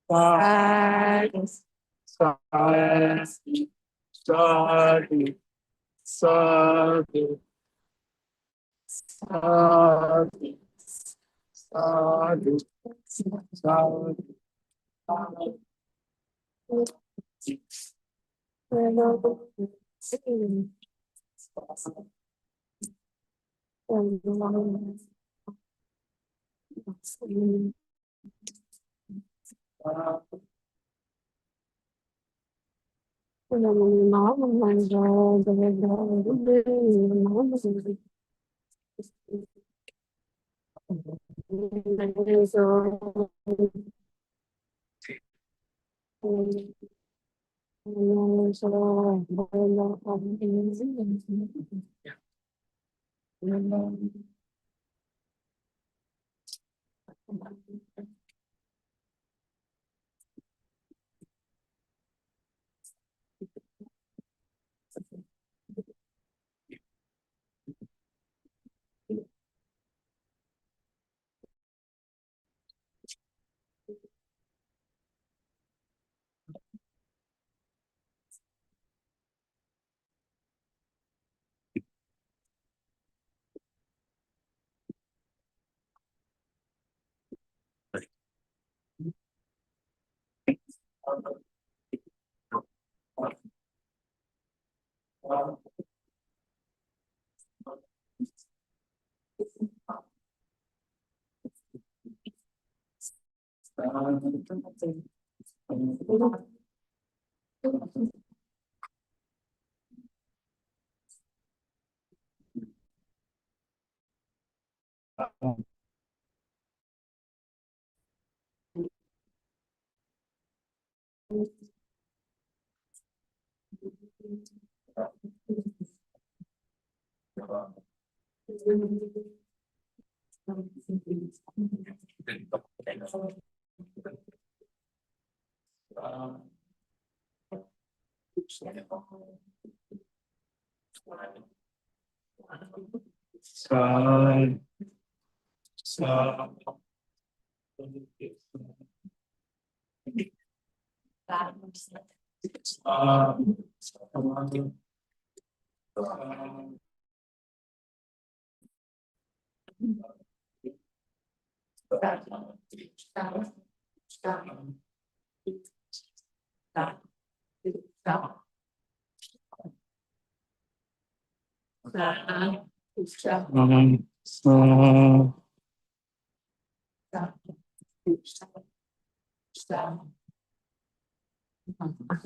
Sadhu, sadhu, sadhu, sadhu, sadhu, sadhu.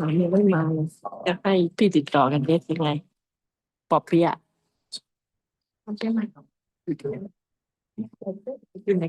ยังไม่มาเลยจะให้พี่ติดต่อกันได้ยังไงปอเปียะมันเป็นไหมอยู่ใน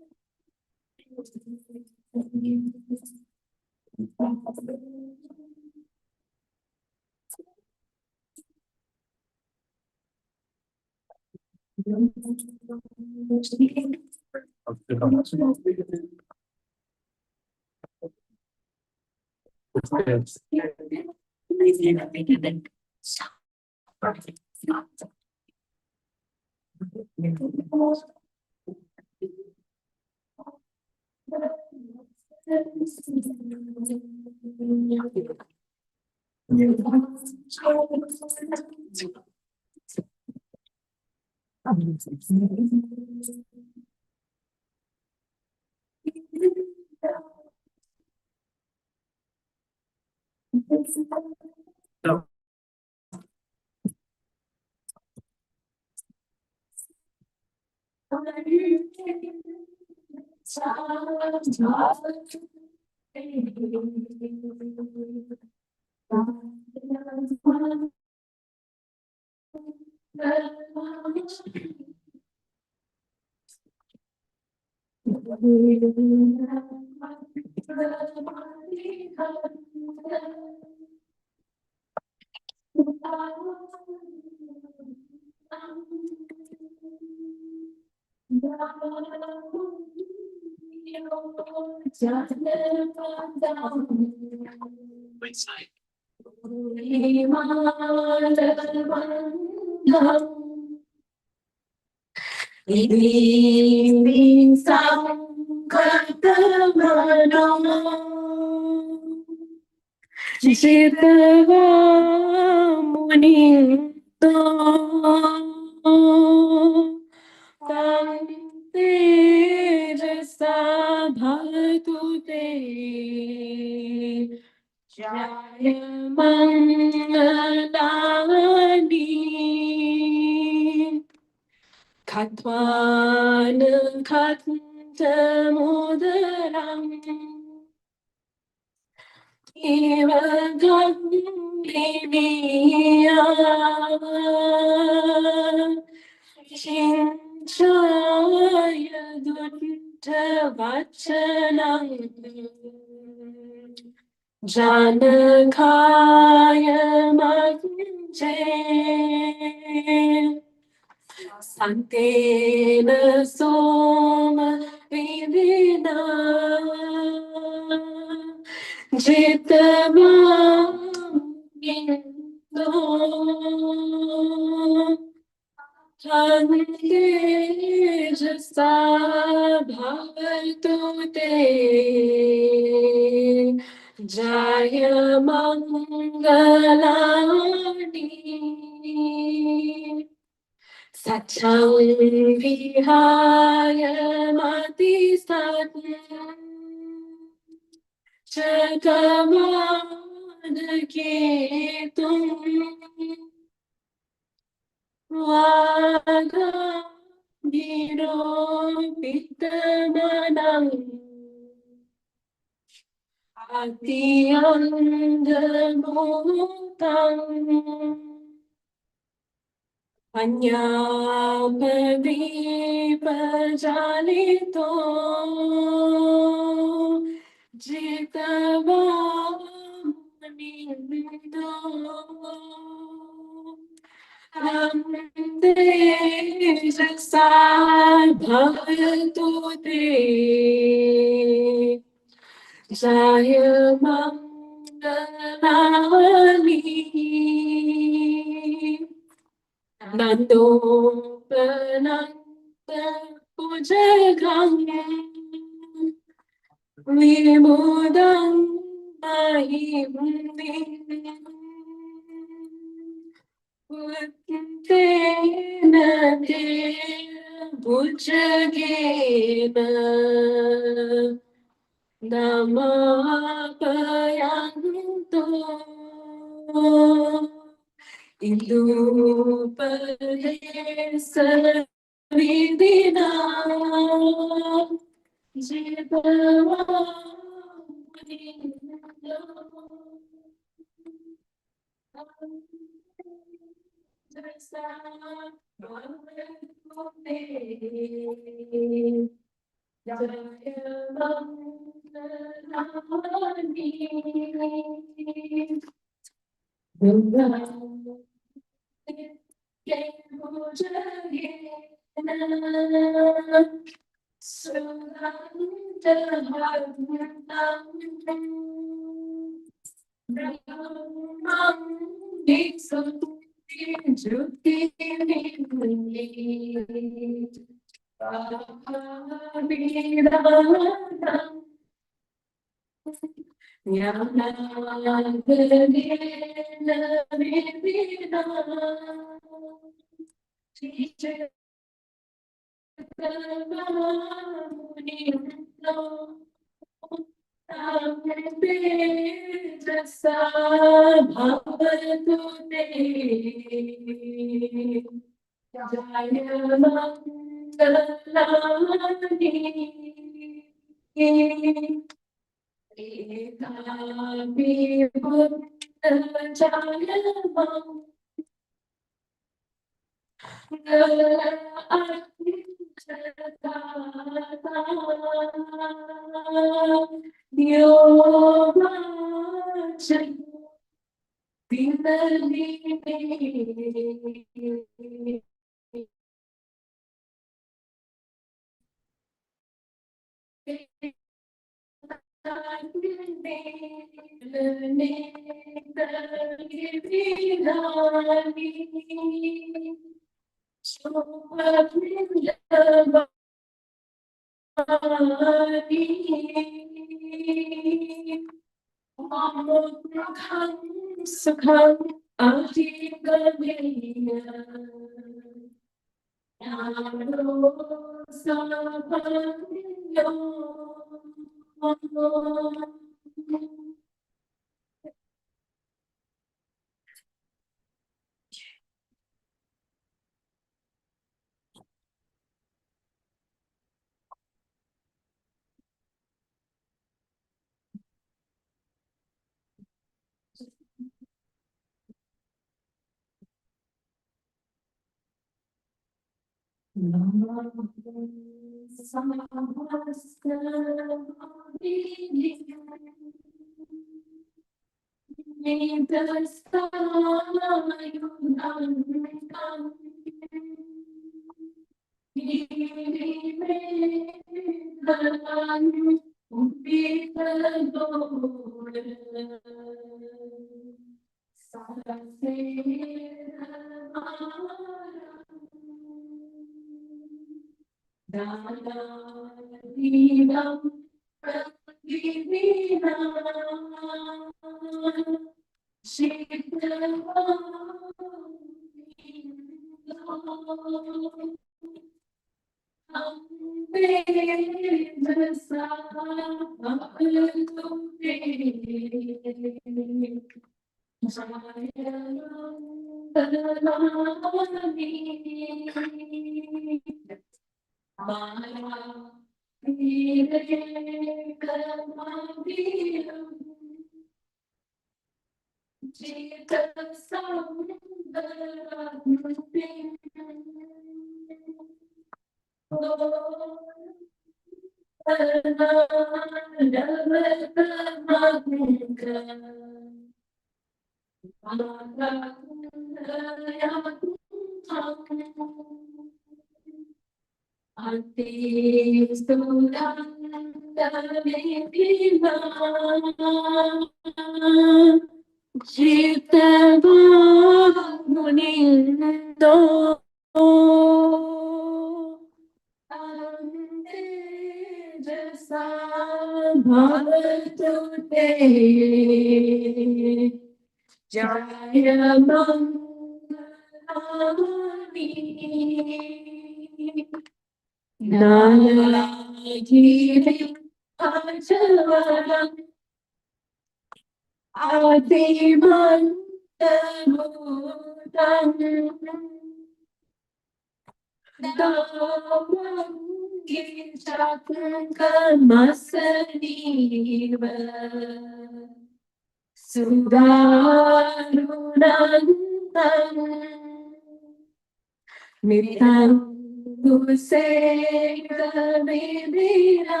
Nitam Guseka Vidina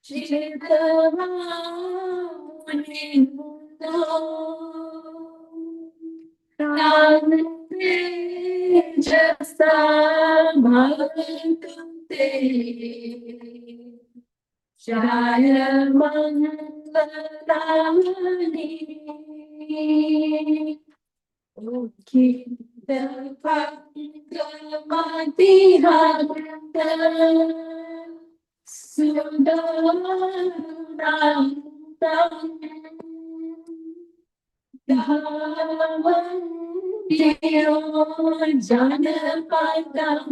Chitava Muninda Tante Jasa Bhavante Jaya Mangalamani Kita Pangamati Hanta Sudarantam Dhavam Diyo Janapatam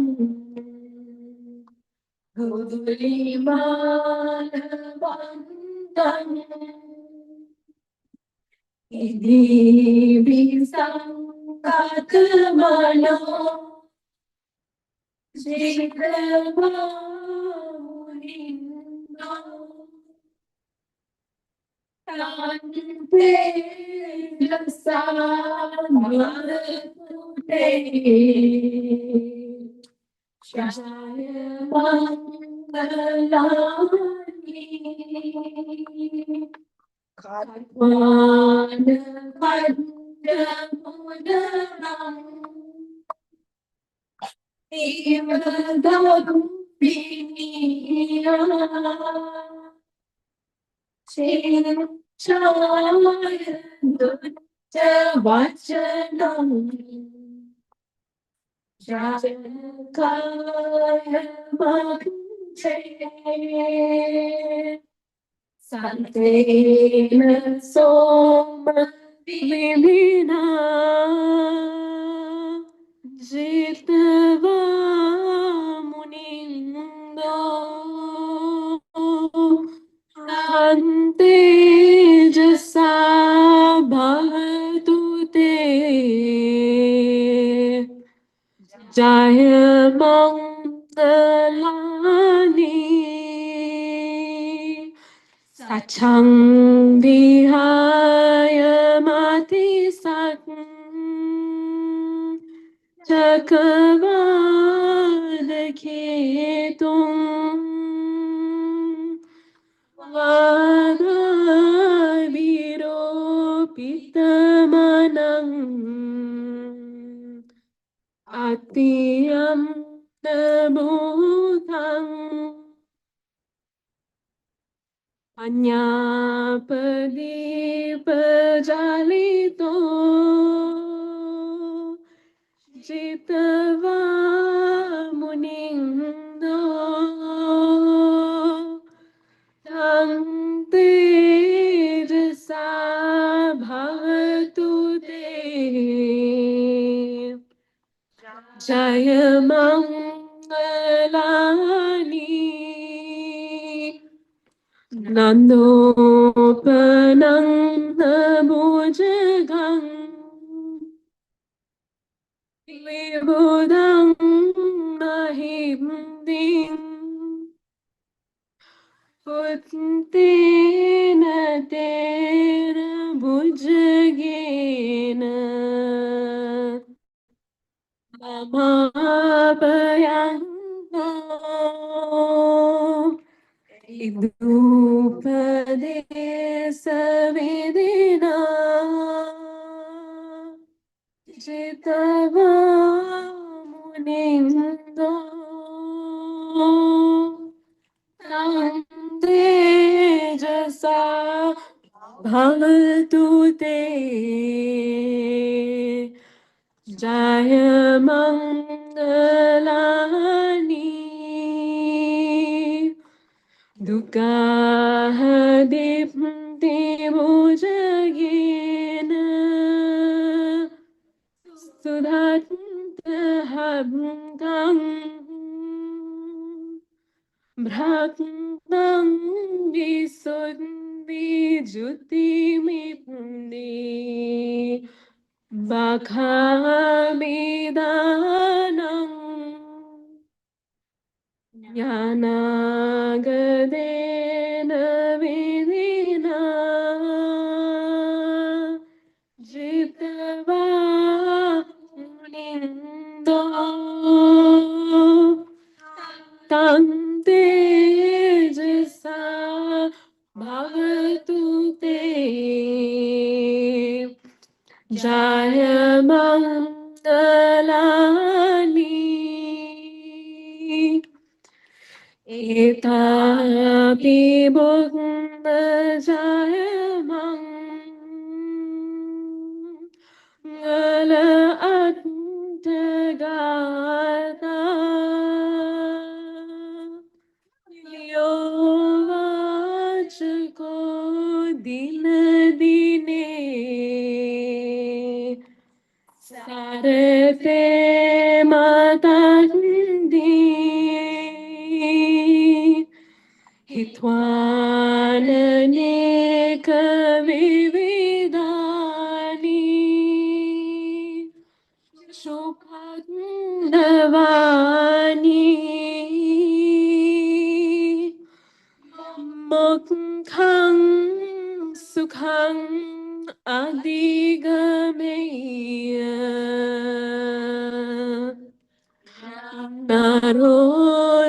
Gulimanavantam Idi Bisang Katamano Jitavamunindo Tante Jasa Bhavate Jaya Mangalani Katwana Pandamudaram Ivadam Viniya Chaya Dutta Vachanam Jankaya Bhakti Santena Soma Vivina Jitava Munindo Ante Jasa Bhavate Jaya Mangalani Sachang Vihaya Mati Sat Chakavada Ketum Vada Viropitamanang Atiyam Nabhutang Anyapadipajalito Jitava Munindo Tante Jasa Bhavatute Jaya Mangalani Nandopanang Nabujagang Vibudang Mahimding Puttena Tera Bujagena Mahapayang Idupadesa Vidina Jitava Munindo Tante Jasa Bhavatute Jaya Mangalani Dukkha Dipti Bhujagena Sudhatta Habdang Bhraktang Visuddhi Jutimipni Bhakamidanam Jnanagadena Vidina Jitava Munindo तेजसा भवतु ते जायमङ्गलानि एतापि भुग्नजायमङ्गल अन्तगाता योवाचको दिन दिने सारते मतन्ति हित्वाननेकविविधानि शुभग्नवानि मोक्षं सुखं अधिगमय्य नरोसपञ्ज्ञो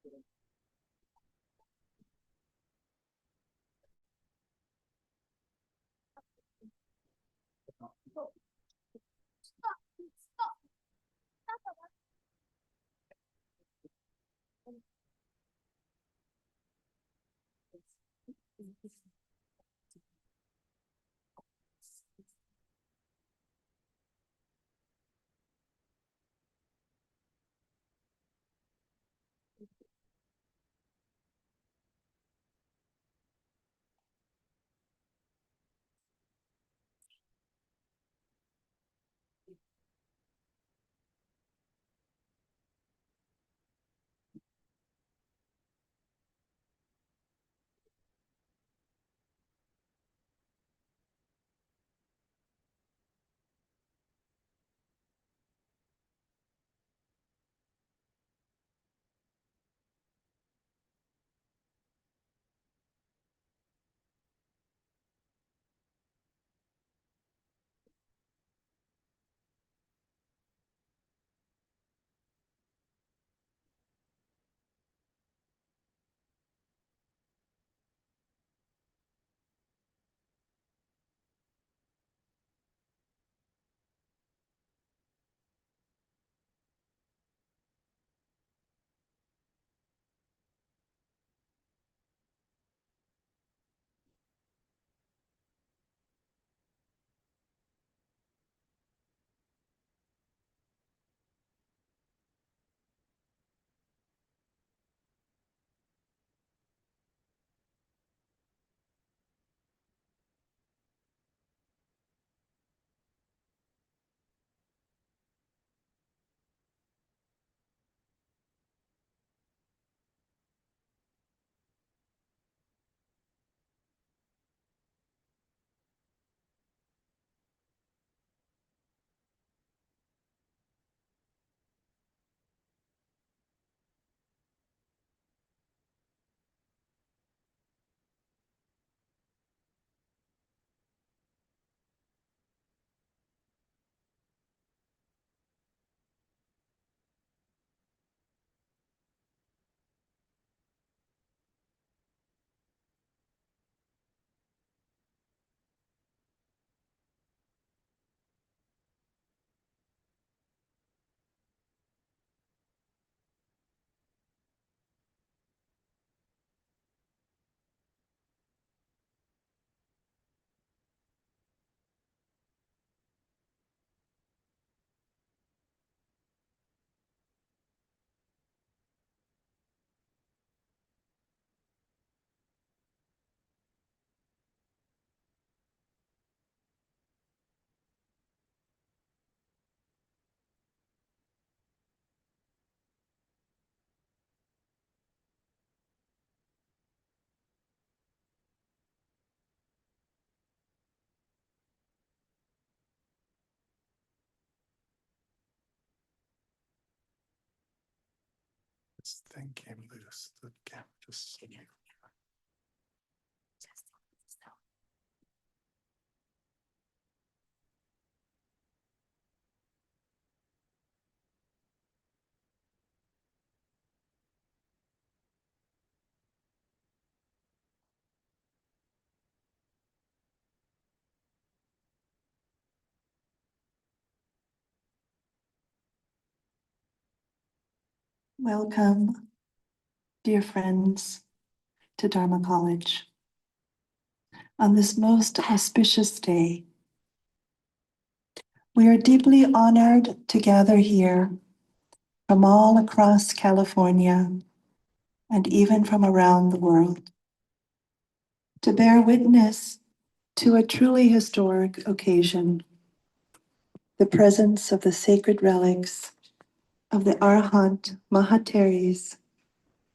This thing came loose. The camera just. Welcome, dear friends, to Dharma College. On this most auspicious day, we are deeply honored to gather here from all across California and even from around the world to bear witness to a truly historic occasion, the presence of the sacred relics of the Arahant Mahateris,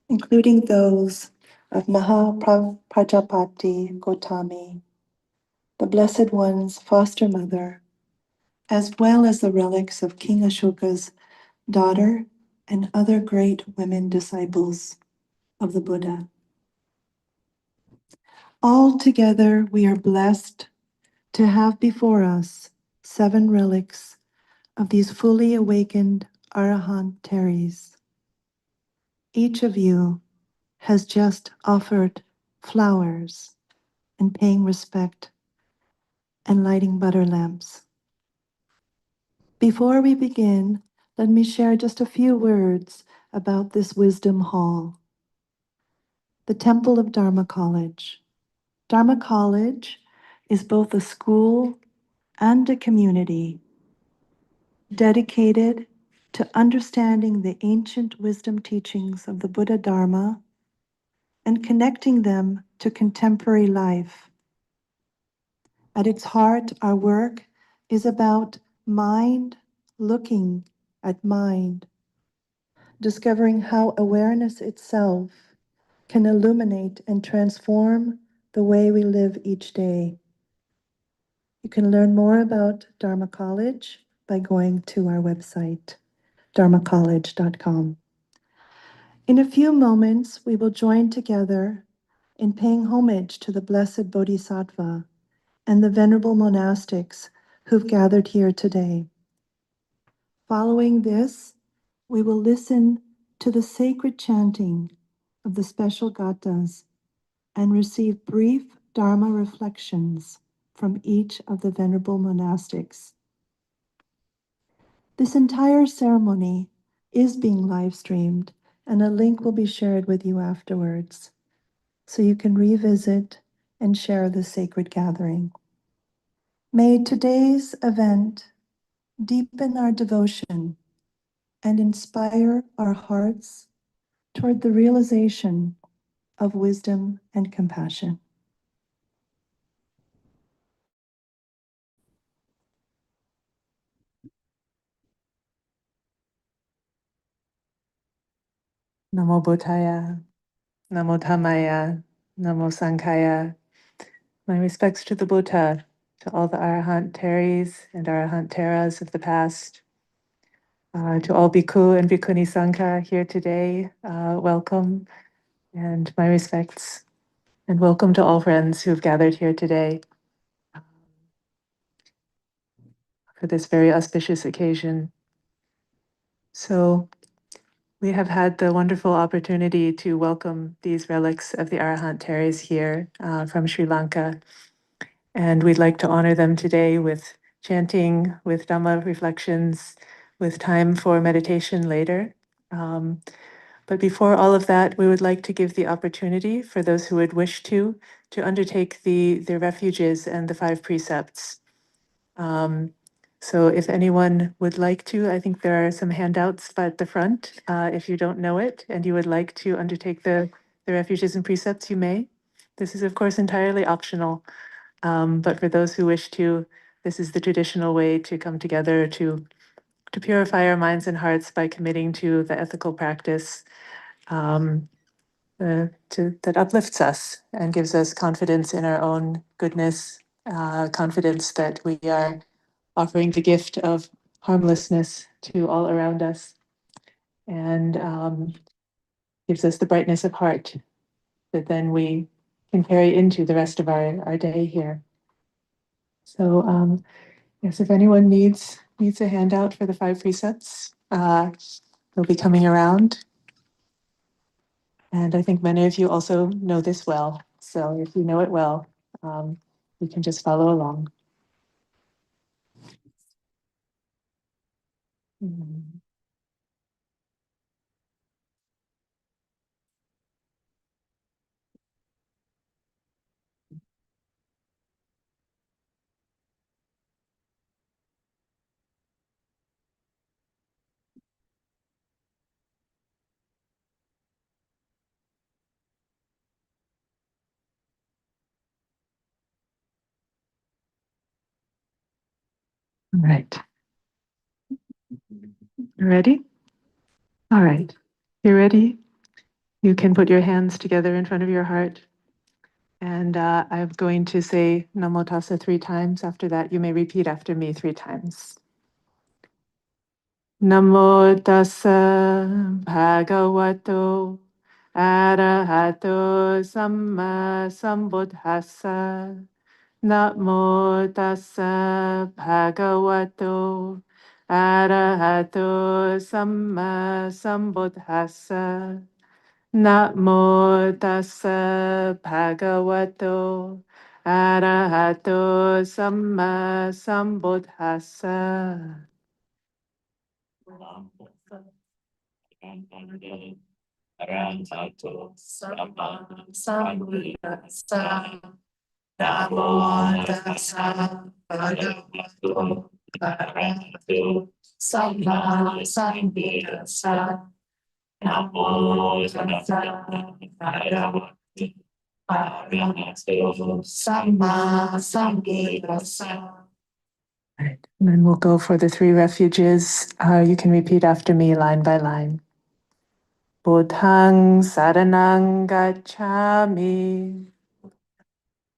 including those of Mahāprajāpatī Gautami, the Blessed One's foster mother, as well as the relics of King Ashoka's daughter and other great women disciples of the Buddha. All together, we are blessed to have before us 7 relics of these fully awakened Arahant Teris. each of you has just offered flowers and paying respect and lighting butter lamps. Before we begin, let me share just a few words about this wisdom hall, the Temple of Dharma College. Dharma College is both a school and a community dedicated to understanding the ancient wisdom teachings of the Buddha Dharma and connecting them to contemporary life. At its heart, our work is about mind looking at mind, discovering how awareness itself can illuminate and transform the way we live each day. You can learn more about Dharma College by going to our website, dharmacollege.com. In a few moments, we will join together in paying homage to the Blessed Bodhisattva and the venerable monastics who've gathered here today. Following this, we will listen to the sacred chanting of the special gathas and receive brief Dharma reflections from each of the venerable monastics. This entire ceremony is being live streamed, and a link will be shared with you afterwards, so you can revisit and share the sacred gathering. May today's event deepen our devotion and inspire our hearts toward the realization of wisdom and compassion. Namo Buddhaya, Namo Dhammaya, Namo Sanghaya. My respects to the Buddha, to all the Arahant Teris and Arahant Teras of the past, to all Bhikkhu and Bhikkhuni Sangha here today. Welcome, and my respects, and welcome to all friends who've gathered here today for this very auspicious occasion. So, we have had the wonderful opportunity to welcome these relics of the Arahant Teris here from Sri Lanka. And we'd like to honor them today with chanting, with Dhamma reflections, with time for meditation later. But before all of that, we would like to give the opportunity for those who would wish to undertake the refuges and the 5 precepts. So if anyone would like to, I think there are some handouts at the front. If you don't know it and you would like to undertake the refuges and precepts, you may. This is, of course, entirely optional. But for those who wish to, this is the traditional way to come together to purify our minds and hearts by committing to the ethical practice that uplifts us and gives us confidence in our own goodness, confidence that we are offering the gift of harmlessness to all around us, and gives us the brightness of heart that then we can carry into the rest of our day here. So yes, if anyone needs a handout for the 5 precepts, they'll be coming around. And I think many of you also know this well. So if you know it well, you can just follow along. Mhm. All right. You ready? All right. You ready? You can put your hands together in front of your heart. And I'm going to say Namo Tassa 3 times. After that, you may repeat after me 3 times. Namo Tassa Bhagavato Arahato Samma Sambuddhassa. Namo Tassa Bhagavato Arahato Samma Sambuddhassa. Namo tassa bhagavato arahato samma sambuddhassa. Arahants Sama Sambuddhassa. Namo tassa bhagavato arahato samma sambuddhassa. Namo tassa bhagavato arahato samma sambuddhassa. Right. And then we'll go for the three refuges. You can repeat after me line by line. Buddhang saranang gacchami.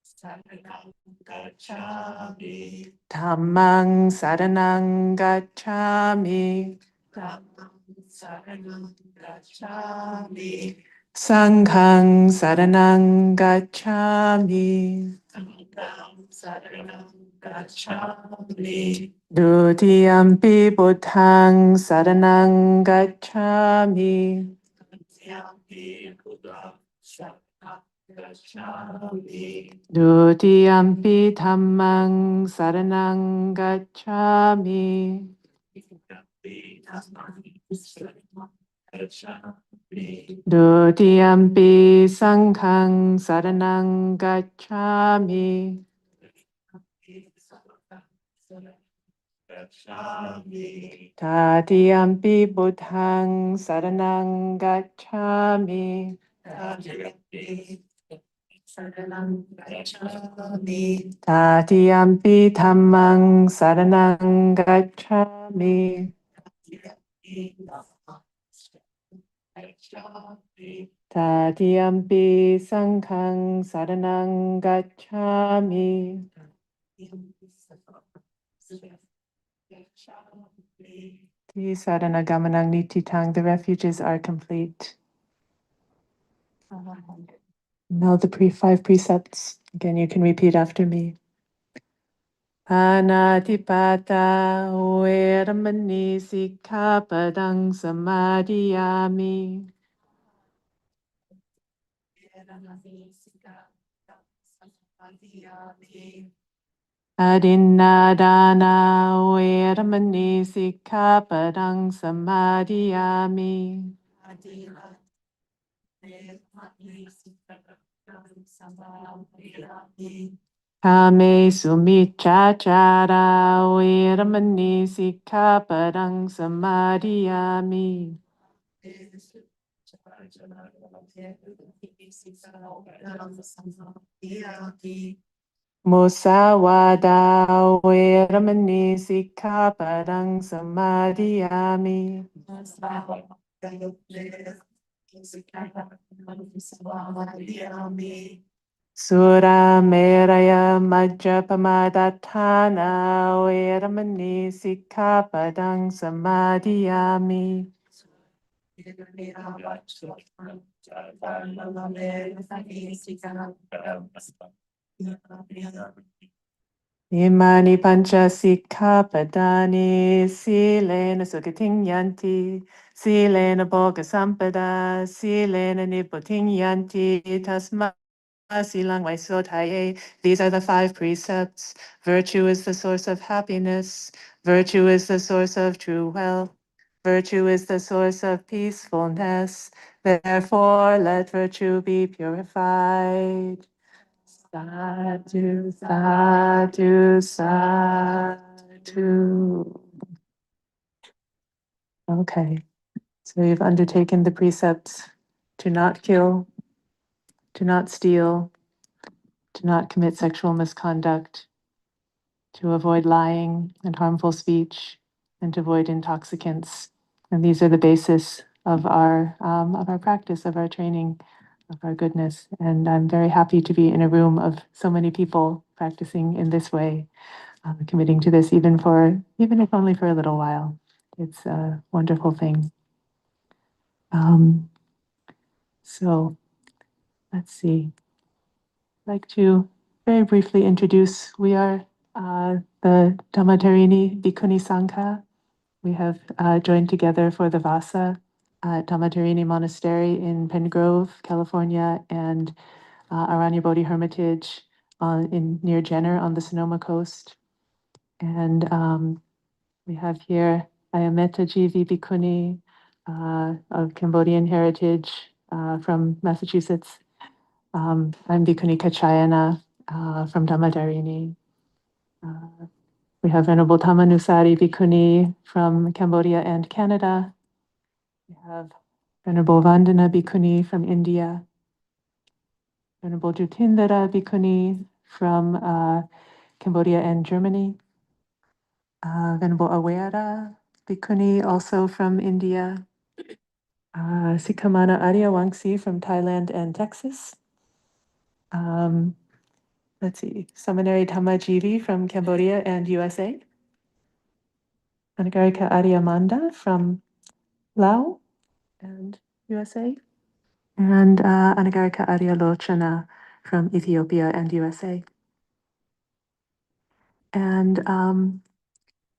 Saranang gacchami. Dhammang saranang gacchami. Dhammang saranang gacchami. Sanghang saranang gacchami. Sanghang saranang gacchami. Dutiyampi buddhang saranang gacchami. Dutiyampi buddhang saranang gacchami. Dutiyampi dhammang saranang gacchami. Dutiyampi dhammang saranang gacchami. Dutiyampi sanghang saranang gacchami. Tatiyampi buddhang saranang gacchami. Saranang gacchami. Tatiyampi dhammang saranang gacchami. Tatiyampi sanghang saranang gacchami. Ti sadhana gamanang nititang, the refuges are complete. Now the five precepts. Again, you can repeat after me. Anatipata veramani sikkhapadang samadhiyami. Adinadana veramani sikkhapadang samadhiyami. Kame sumichachara veramani sikkhapadang samadhiyami. Musawada veramani sikkhapadang samadhiyami. Sura meraya majjapamadhatthana veramani sikkhapadang samadhiyami. Imani pancha sikkhapadani silena sugating yanti, silena bhoga sampada, silena nibbuting yanti, tasma silang vaisotaye. These are the five precepts. Virtue is the source of happiness. Virtue is the source of true wealth. Virtue is the source of peacefulness. Therefore, let virtue be purified. Sadhu, sadhu, sadhu. Okay, so you've undertaken the precepts to not kill, to not steal, to not commit sexual misconduct, to avoid lying and harmful speech, and to avoid intoxicants. And these are the basis of our practice, of our training, of our goodness. And I'm very happy to be in a room of so many people practicing in this way, committing to this, even if only for a little while. It's a wonderful thing. So let's see. I'd like to very briefly introduce. We are the Dhammadharini Bhikkhunī Sangha. We have joined together for the Vasa at Dhammadharini Monastery in Pen Grove, California, and Aranya Bodhi Hermitage near Jenner on the Sonoma coast. And we have here Ayameta Jivi Bhikkhuni of Cambodian heritage from Massachusetts. I'm Bhikkhuni Kachayana from Dhammadharini. We have Venerable Tamanusari Bhikkhuni from Cambodia and Canada. We have Venerable Vandana Bhikkhuni from India. Venerable Jutindara Bhikkhuni from Cambodia and Germany. Venerable Awera Bhikkhuni, also from India. Sikhamana Aryawangsi from Thailand and Texas. Let's see, Seminary Dhammajivi from Cambodia and USA. Anagarika Aryamanda from Laos and USA. And Anagarika Aryalochana from Ethiopia and USA. And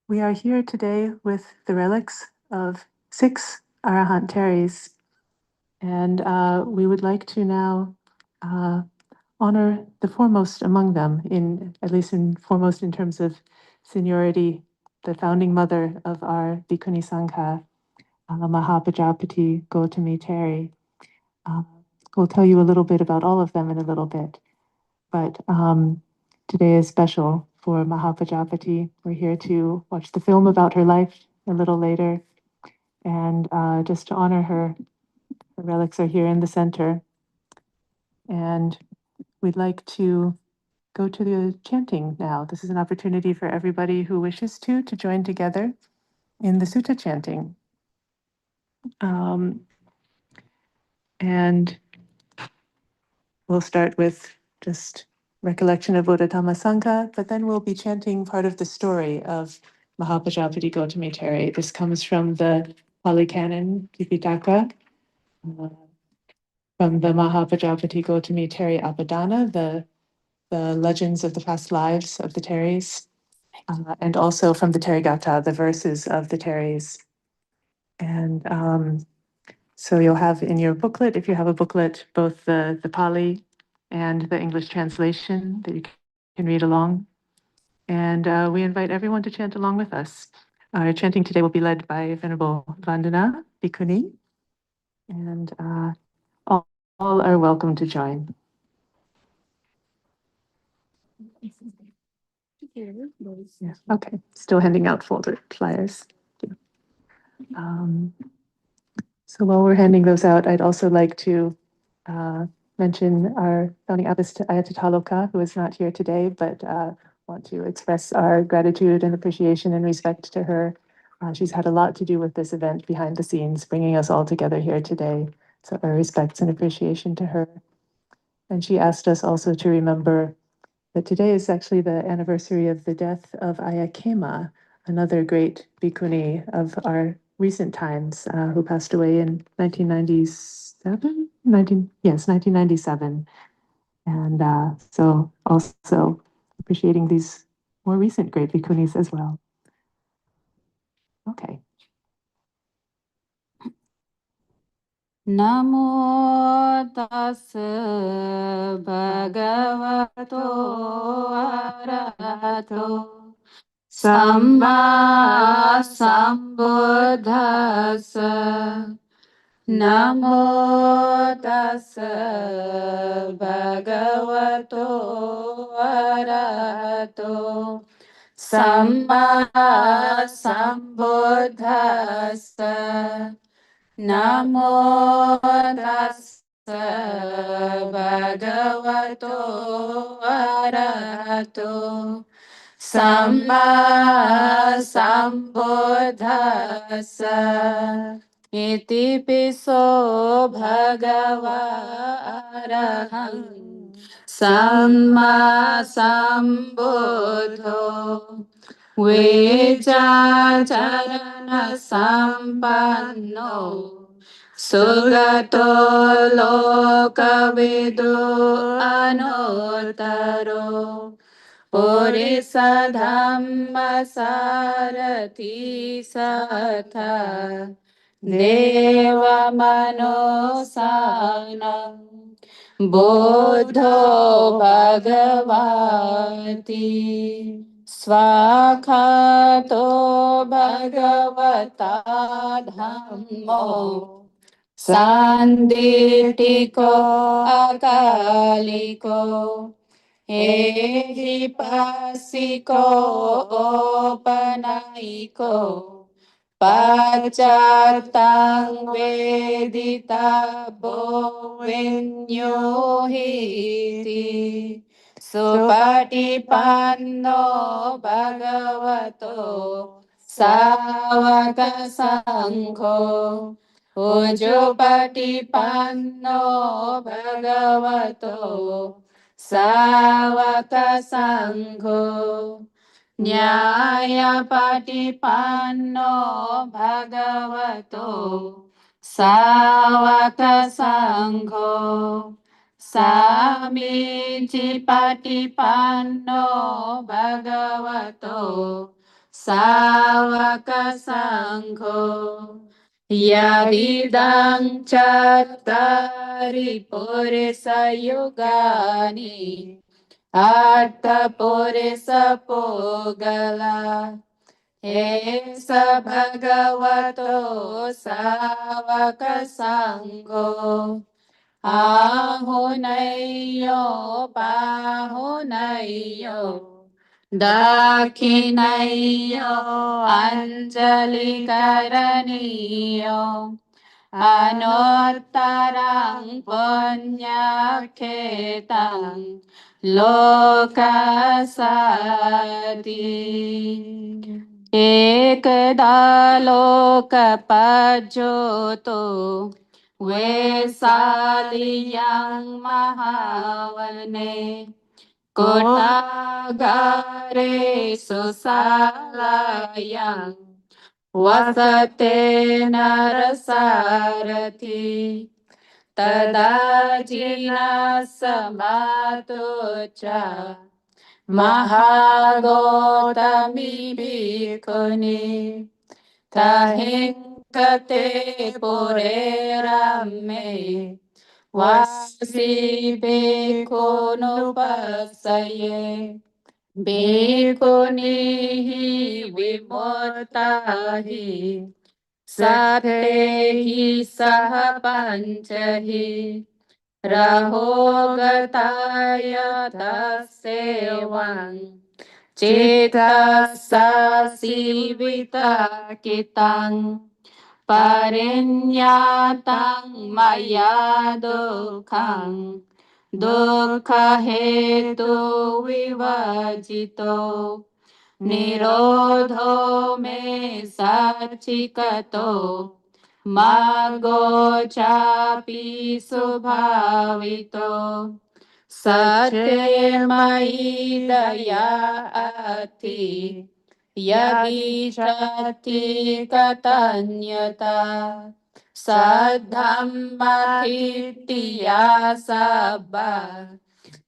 we are here today with the relics of 6 Arahant Teris. And we would like to now honor the foremost among them, foremost in terms of seniority, the founding mother of our Bhikkhuni Sangha, Mahāprajāpatī Gautami Teri. We'll tell you a little bit about all of them in a little bit, but today is special for Mahāprajāpatī. We're here to watch the film about her life a little later, and just to honor her. The relics are here in the center, and we'd like to go to the chanting now. This is an opportunity for everybody who wishes to join together in the sutta chanting. And we'll start with just recollection of Buddha Dhamma Sangha, but then we'll be chanting part of the story of Mahāprajāpatī Gautami Teri. This comes from the Pali Canon, Tipitaka, from the Mahāprajāpatī Gautami Teri Apadana, the legends of the past lives of the Teris, and also from the Therigatha, the verses of the Teris. And so you'll have in your booklet, if you have a booklet, both the Pali and the English translation that you can read along. And we invite everyone to chant along with us. Our chanting today will be led by Venerable Vandana Bhikkhuni, and all are welcome to join. Yeah, okay, still handing out folder flyers. So while we're handing those out, I'd also like to mention our founding abbess Ayatotaloka, who is not here today, but want to express our gratitude and appreciation and respect to her. She's had a lot to do with this event behind the scenes, bringing us all together here today. So our respects and appreciation to her. And she asked us also to remember that today is actually the anniversary of the death of Ayakema, another great bhikkhuni of our recent times, who passed away in 1997? 1997. And so also appreciating these more recent great bhikkhunis as well. Okay. Namo tassa bhagavato arahato samma sambuddhassa. Namo tassa bhagavato arahato samma sambuddhassa. Namo tassa bhagavato arahato samma sambuddhassa. Iti piso bhagava arahang samma sambuddho Vijacharana sampanno Sugato lokavidu anuttaro Purisa dhamma sarati satha Deva Manosanam Buddho Bhagavati Swakhato Bhagavata Dhammo Sanditiko Akaliko Ehipasiko Opanaiko Pacatang vedita bovenyohiti Supatipanno bhagavato Savaka sangho Ujupatipanno bhagavato Savaka sangho Nyaya patipanno bhagavato Savaka sangho Samiji patipanno bhagavato Savaka sangho Yadidang chattari purisa yugani Atta purisa pogala Esa bhagavato savaka sangho Ahunayo pahunayo Dakhinayo anjali karaniyo Anottarang punyakhetang lokasati Ekada lokapajyoto Vesaliyang mahavane Kotagare susalayang Vasate narasarati Tadajina samatucha Mahagotami bhikkhuni Tahinkate purerame Vasi bhikkhunupasaye Bhikkhunihi vimurtahi Satehi saha panchahi Rahogataya tasevang Cita sasivita kitang Parinyatang maya dukhang Dukha hetu vivajito Nirodho me sachikato Mago chapi subhavito Satya mai daya ati Yavishati katanyata Saddhamma titiya sabba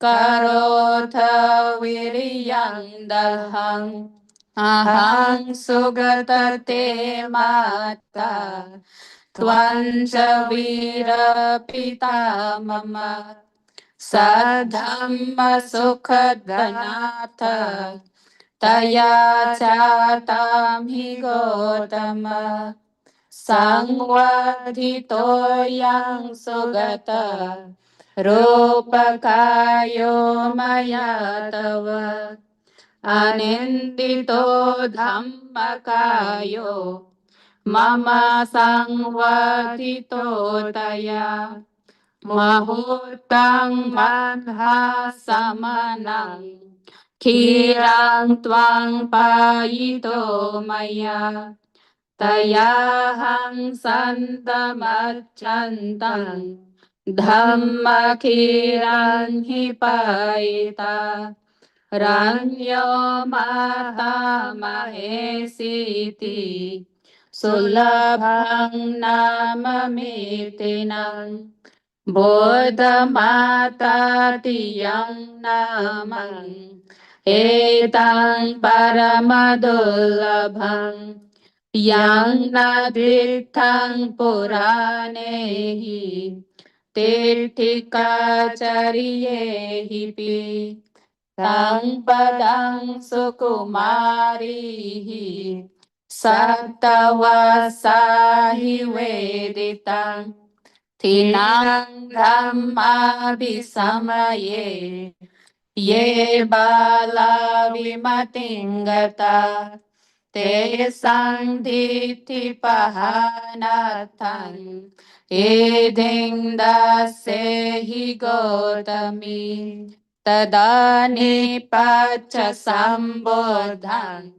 Karotha viriyang dalhang Ahang sugatate mata Tvancha vira pita mama Saddhamma sukhadhanatha Taya chatam hi gotama Sangvadhito yang sugata Rupakayo maya tava Anindito dhammakayo Mama sangvadhito taya Mahutang manha samanang Kirang twang payito maya Tayahang sandamacchantang Dhamma kirang hipayita Ranyo mata mahesiti Sulabhang namamitinang Buddha mata tiyang namang Etang paramadulabhang yang nadithang puranehi tithikacariyehi pi tang padang sukumarihi sattavasahi veditang tinang dhamma bisamaye ye bala vimatingata te sandhiti pahanatang eding dasehi gotami tadani pacha sambodhang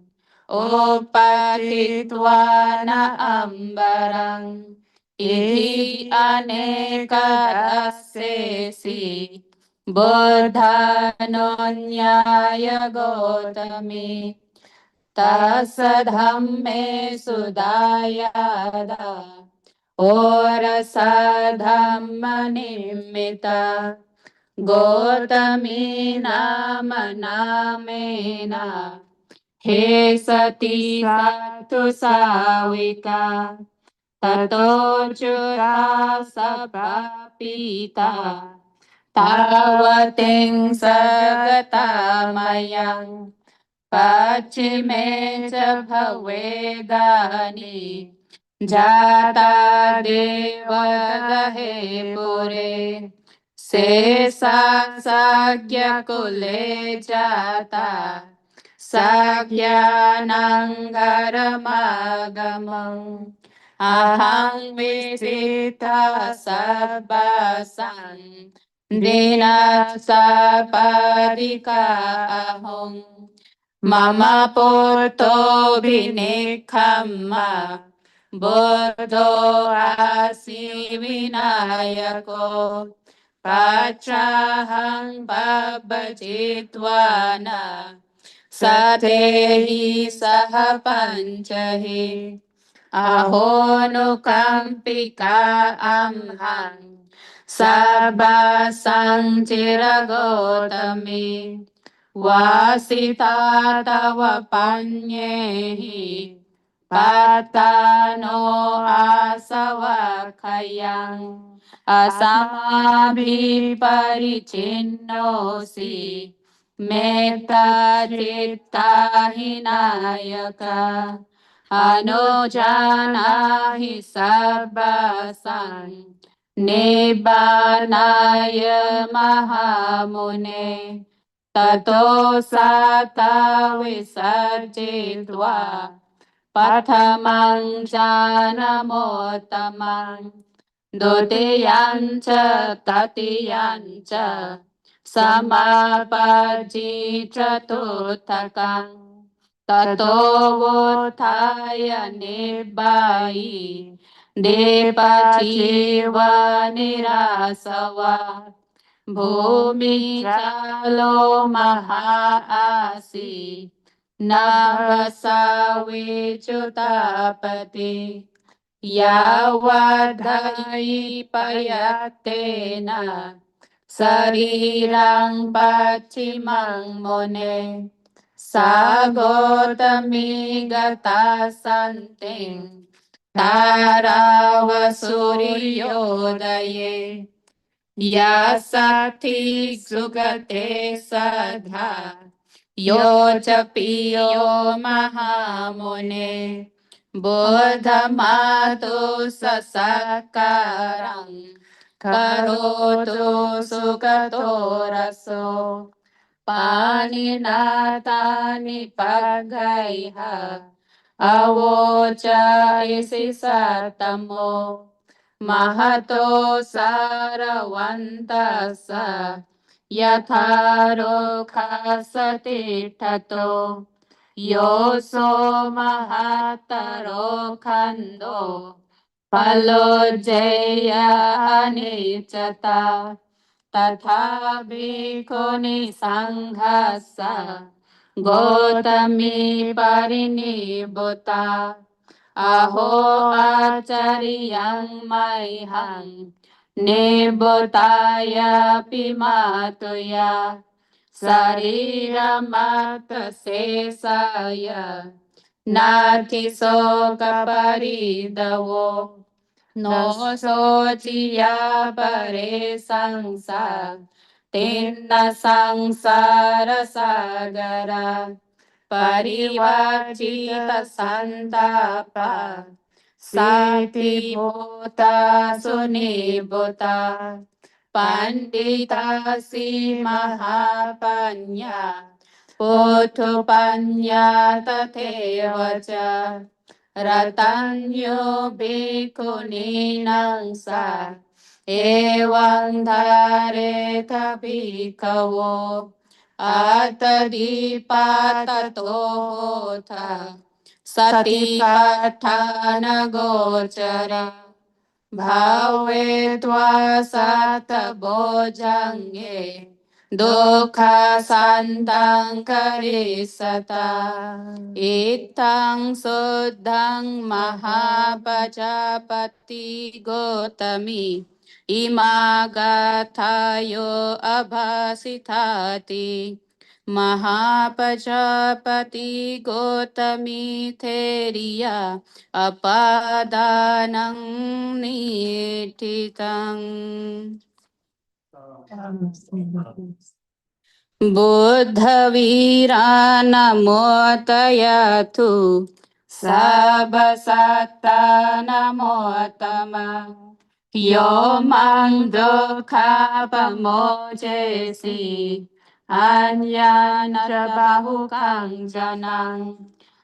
opatitwana ambarang ihi anekadasesi Bodhanonyaya Gotami Tassa dhamme sudayada Orasa dhamma nimmita Gotami nama namena He sati satu sawika Tato chuta sabapita Tavateng sagatamayang Pachime ca bhavedani Jata devadahe pure Sesa sagya kule jata Sagyanangaramagamam Ahang visita sabbasang Dina sapadika ahong Mama poto bhinekkhamma Bodho asi vinayako Pachahang babajitwana Satehi saha panchahi Aho nukampika amhang Sabba sanciragotami Vasita tava panyehi Patano asavakhayang Asamabhi parichinnosi Metta citta hinayaka Anujanahi sabbasan Nibbanaya mahamune Tato sata visarjitva Pathamang janamotamang Dutiyancha tatiyancha Samapaji chatuttakang Tato vuthaya nibbayi Depachiva nirasava Bhumi chalo mahaasi Navasa vichutapati Yavadhayi payatena Sarirang pachimang mone Sagotami gata santing Taravasuriyodaye Yasati sugate sadha Yochapiyo mahamune Bodhamatu sasakarang Karotu sugato raso Paninatani pagaiha Avocha isi satamo Mahato saravantasa Yatharo khasati tato Yoso mahataro khando Palo jaya anicata Tatha bhikkhuni sanghasa Gotami parinibbota Aho acariyang maihang Nibbotaya pimatuya Sarira mata sesaya Nati soka paridavo no sochiya pare sangsa Tinna sangsara sagara Parivachita santapa Sati bhota sunibhota Pandita si mahapanya Puthupanya tathevacha Ratanyo bhikkhuni nangsa Evaṁ dharetha bhikkhavo Atadipatato Satipatthana gochara Bhave tva sata bojange Dukha santang karisata Itang suddhang mahapajapati gotami Imagathayo abhasithati Mahapajapati gotami theriya Apadanang nititang Buddha vira namotayatu Sabasata namotama Yo mang dukha pamojesi Anyana bahukang janang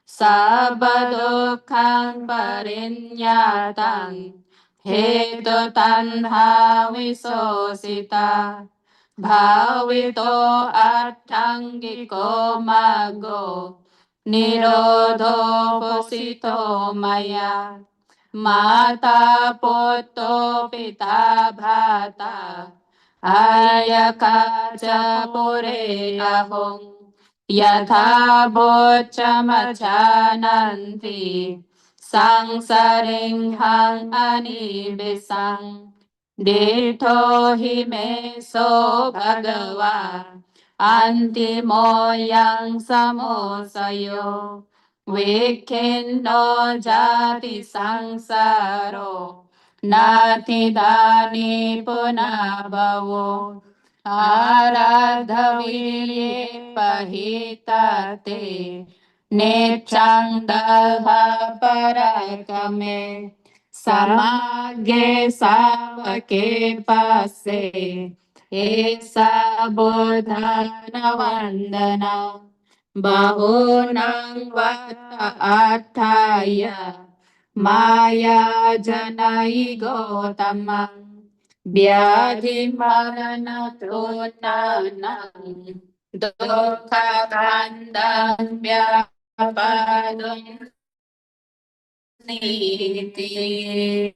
Sabadukkhang parinyatang Hetu tanha visosita Bhavito attangiko mago Nirodho posito maya Mata poto pita bhata Ayakaja pure ahong Yatha bochamachananti Sangsaring hang anibisang Ditto hi me so bhagava Antimo yang samosayo Vikhinno jati sangsaro Nati dani punabhavo Aradhavirye pahitate Nechang dalha parakame Samagge savake pase Esa bodhana vandana Bahunang vata attaya Maya janai gotamang Vyadhi marana tunanang Dukha kandang vyapadung niti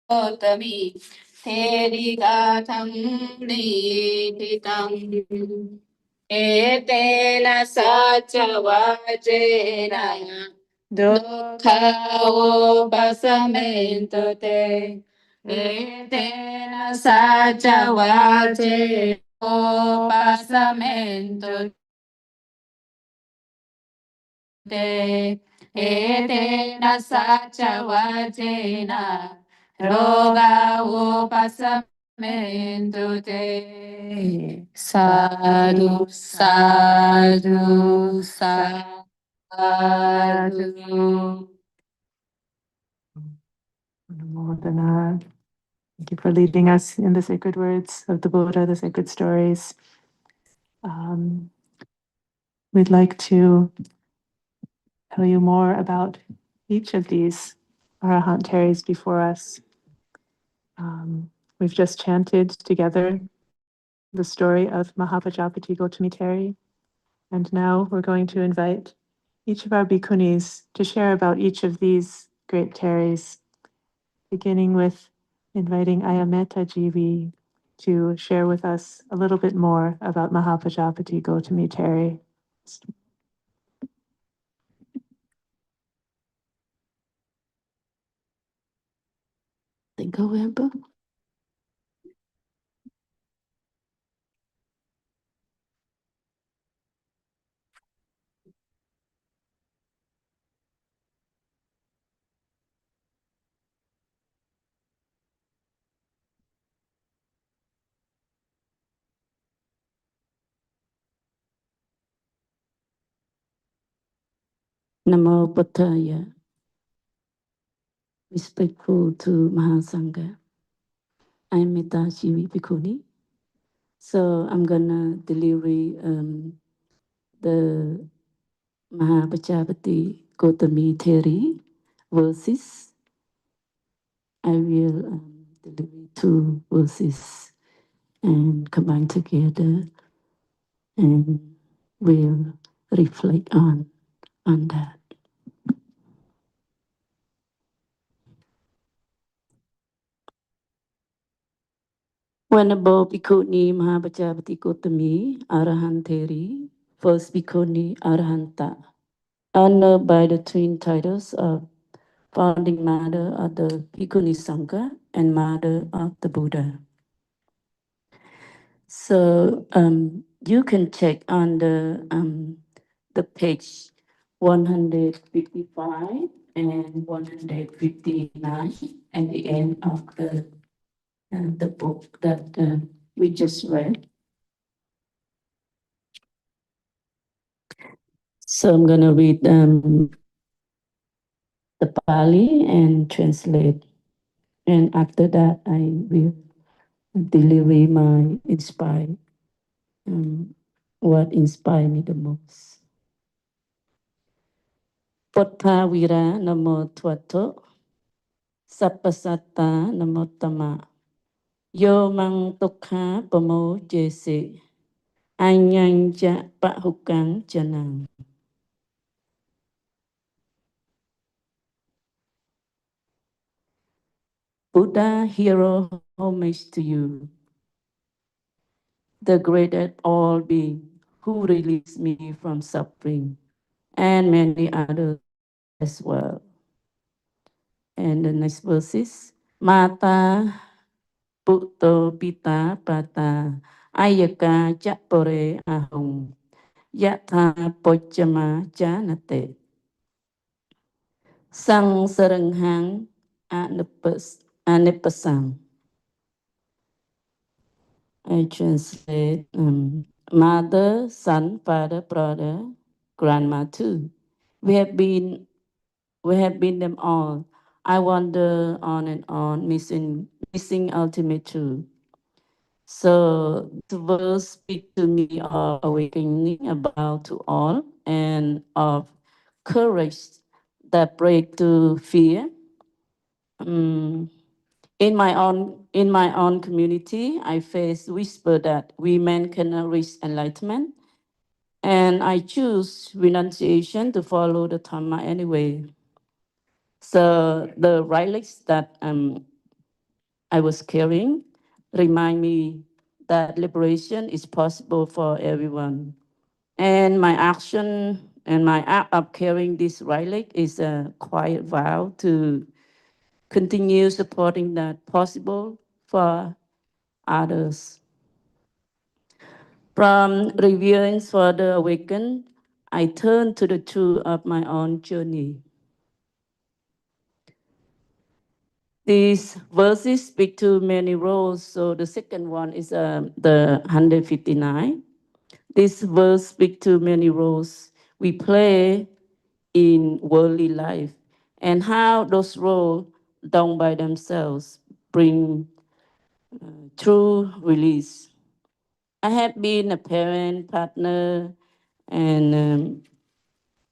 Gotami Theri gatham nititang Etena sacha vajena Dukha upasamentu te Etena sacha vajena upasamentu te Etena sacha vajena Roga upasamentu te Sadhu, sadhu, sadhu. Namo. Thank you for leading us in the sacred words of the Buddha, the sacred stories. We'd like to tell you more about each of these Arahant Teris before us. We've just chanted together the story of Mahāprajāpatī Gautami Teri, and now we're going to invite each of our Bhikkhunis to share about each of these great Teris, beginning with inviting Ayameta Jivi to share with us a little bit more about Mahāprajāpatī Gautami Teri. Go ahead, boo. Namo Buddhaya. Respectful to Mahasangha. I'm Mitajivi Bhikkhuni. So I'm gonna deliver the Mahāprajāpatī Gautami theory verses. I will deliver two verses and combine together, and we'll reflect on that. Venerable Bhikkhuni Mahāprajāpatī Gautami Arahant theory, first Bhikkhuni Arahanta, honored by the twin titles of founding mother of the Bhikkhunī Sangha and mother of the Buddha. So you can check on the page 155 and 159 at the end of the book that we just read. So I'm gonna read the Pali and translate, and after that I will deliver my what inspired me the most. Pottha vira namo tvato, sappasatta namottama, yo mang tukha pamo jese, anyang ja pahukang janang. Buddha, hero, homage to you, the greatest all being who released me from suffering, and many others as well. And the next verse is Mata Putto Pita Pata Ayaka Japore Ahung Yatha Pochama Janate Sang Saranghang Anipasang. I translate mother, son, father, brother, grandma too. We have been them all. I wander on and on, missing ultimate truth. So the verse speak to me of awakening about to all and of courage that break to fear. In my own community, I face whisper that women cannot reach enlightenment, and I choose renunciation to follow the Dhamma anyway. So the relics that I was carrying remind me that liberation is possible for everyone. And my action and my act of carrying this relic is a quiet vow to continue supporting that possible for others. From reviewing for the awakened, I turn to the truth of my own journey. These verses speak to many roles. So the second one is the 159. This verse speaks to many roles we play in worldly life and how those roles done by themselves bring true release. I have been a parent, partner, and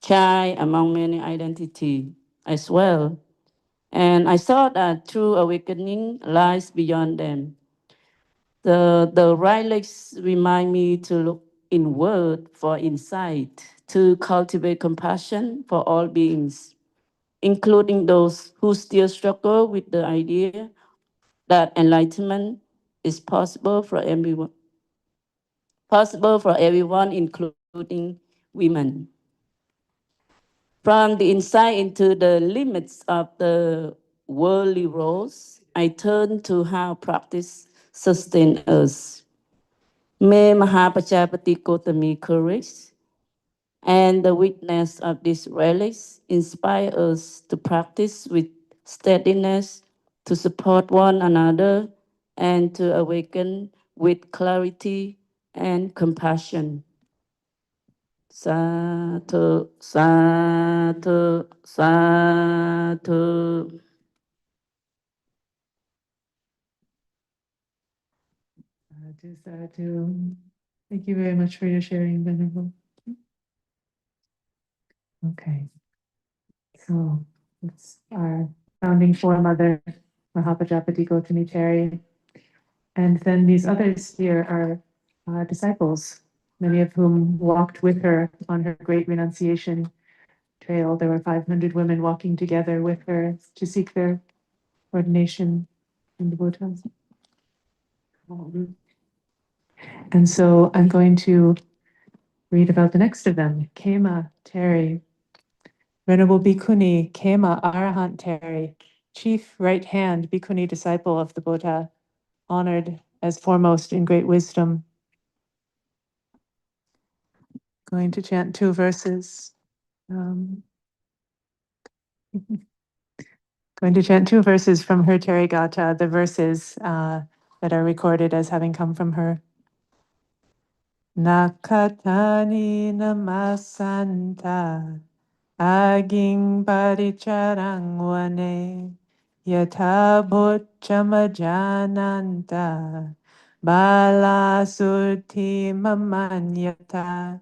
child among many identities as well. And I saw that true awakening lies beyond them. The relics remind me to look inward for insight, to cultivate compassion for all beings, including those who still struggle with the idea that enlightenment is possible for everyone, including women. From the insight into the limits of the worldly roles, I turn to how practice sustains us. May Mahāprajāpatī Gautami courage and the witness of these relics inspire us to practice with steadiness, to support one another, and to awaken with clarity and compassion. Sadhu, sadhu, sadhu. Sadhu, sadhu. Thank you very much for your sharing, Venerable. Okay, so it's our founding foremother, Mahāprajāpatī Gautami Teri. And then these others here are disciples, many of whom walked with her on her great renunciation trail. There were 500 women walking together with her to seek their ordination in the Buddha. And so I'm going to read about the next of them, Khema Teri. Venerable Bhikkhuni Khema Arahant Teri, chief right-hand Bhikkhuni disciple of the Buddha, honored as foremost in great wisdom. Going to chant 2 verses. Going to chant 2 verses from her Therigatha, the verses that are recorded as having come from her. Nakatani namasanta aging paricharangwane yatha bhutchamajananta bala suti mamanyata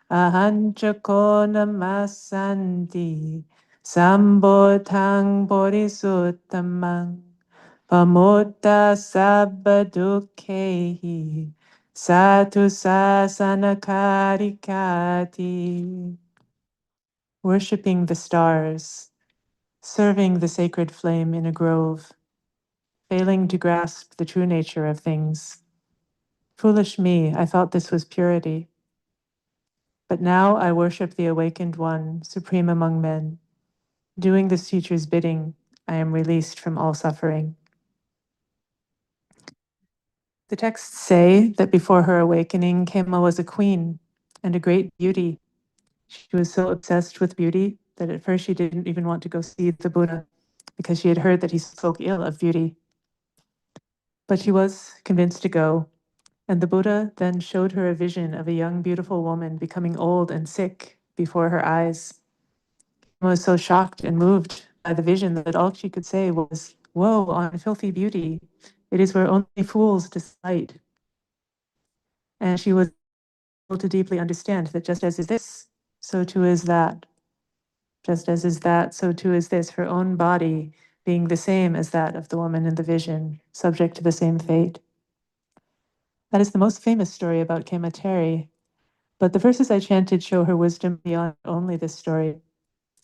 ahanchako namasanti sambodhang bodhisuttamang pamutta sabbadukhehi satu sasanakarikati. Worshipping the stars, serving the sacred flame in a grove, failing to grasp the true nature of things. Foolish me, I thought this was purity. But now I worship the awakened one, supreme among men. Doing this teacher's bidding, I am released from all suffering. The texts say that before her awakening, Khema was a queen and a great beauty. She was so obsessed with beauty that at first she didn't even want to go see the Buddha because she had heard that he spoke ill of beauty. But she was convinced to go, and the Buddha then showed her a vision of a young, beautiful woman becoming old and sick before her eyes. Khema was so shocked and moved by the vision that all she could say was, "Woe on filthy beauty! It is where only fools delight." And she was able to deeply understand that just as is this, so too is that. Just as is that, so too is this, her own body being the same as that of the woman in the vision, subject to the same fate. That is the most famous story about Khema Teri, but the verses I chanted show her wisdom beyond only this story.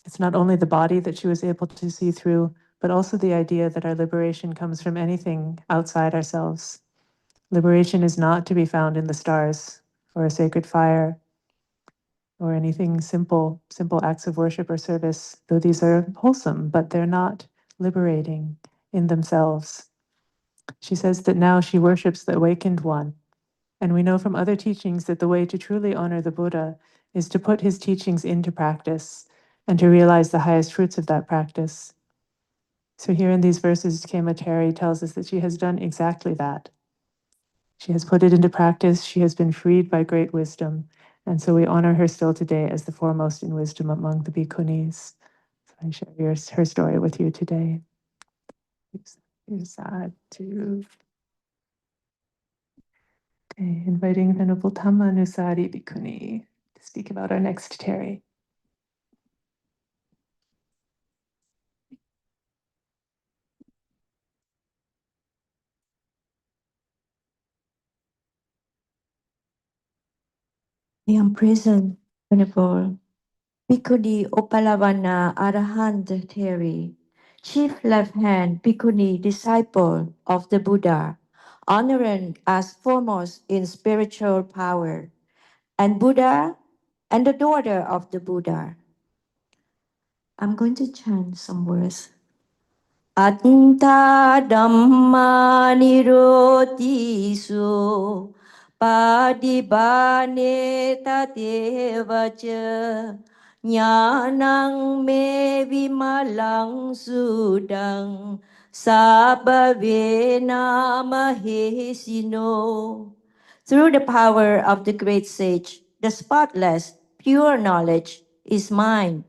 It's not only the body that she was able to see through, but also the idea that our liberation comes from anything outside ourselves. Liberation is not to be found in the stars or a sacred fire or anything simple acts of worship or service, though these are wholesome, but they're not liberating in themselves. She says that now she worships the awakened one. And we know from other teachings that the way to truly honor the Buddha is to put his teachings into practice and to realize the highest fruits of that practice. So here in these verses, Khema Teri tells us that she has done exactly that. She has put it into practice. She has been freed by great wisdom. And so we honor her still today as the foremost in wisdom among the Bhikkhunis. So I share her story with you today. Sadhu. Okay, inviting Venerable Dhammadharini Bhikkhunī to speak about our next Teri. I am present, Venerable Bhikkhuni Opalavana Arahant Theri, chief left-hand Bhikkhuni disciple of the Buddha, honored as foremost in spiritual power, and Buddha and the daughter of the Buddha. I'm going to chant some words. Atta Dhamma Nirotisu Padibane Tatevacha Nyanang Me Vimalang Sudang Sabhavena Mahesino. Through the power of the great sage, the spotless, pure knowledge is mine,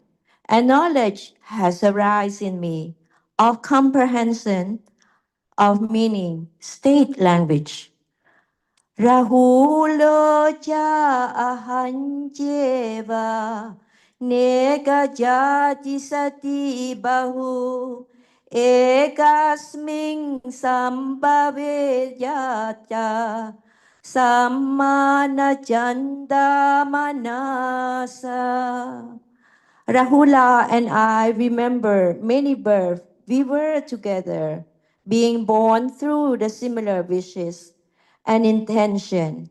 and knowledge has arisen in me of comprehension, of meaning, state language. Rahulo cha ahanjeva nega jati sati bahu ekasming sambhave jata sammana chanda manasa. Rahula and I remember many births we were together, being born through the similar wishes and intention.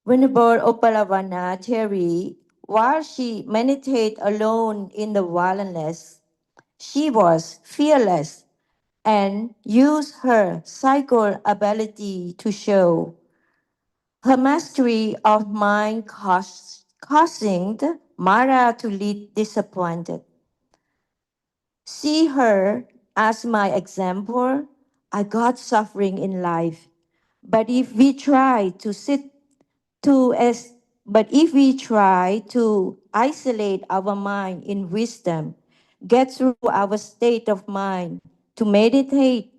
Venerable Opalavana Theri, while she meditated alone in the wilderness, she was fearless and used her psychic ability to show her mastery of mind causing Mara to lead disappointed. See her as my example. I got suffering in life. But if we try to but if we try to isolate our mind in wisdom, get through our state of mind, to meditate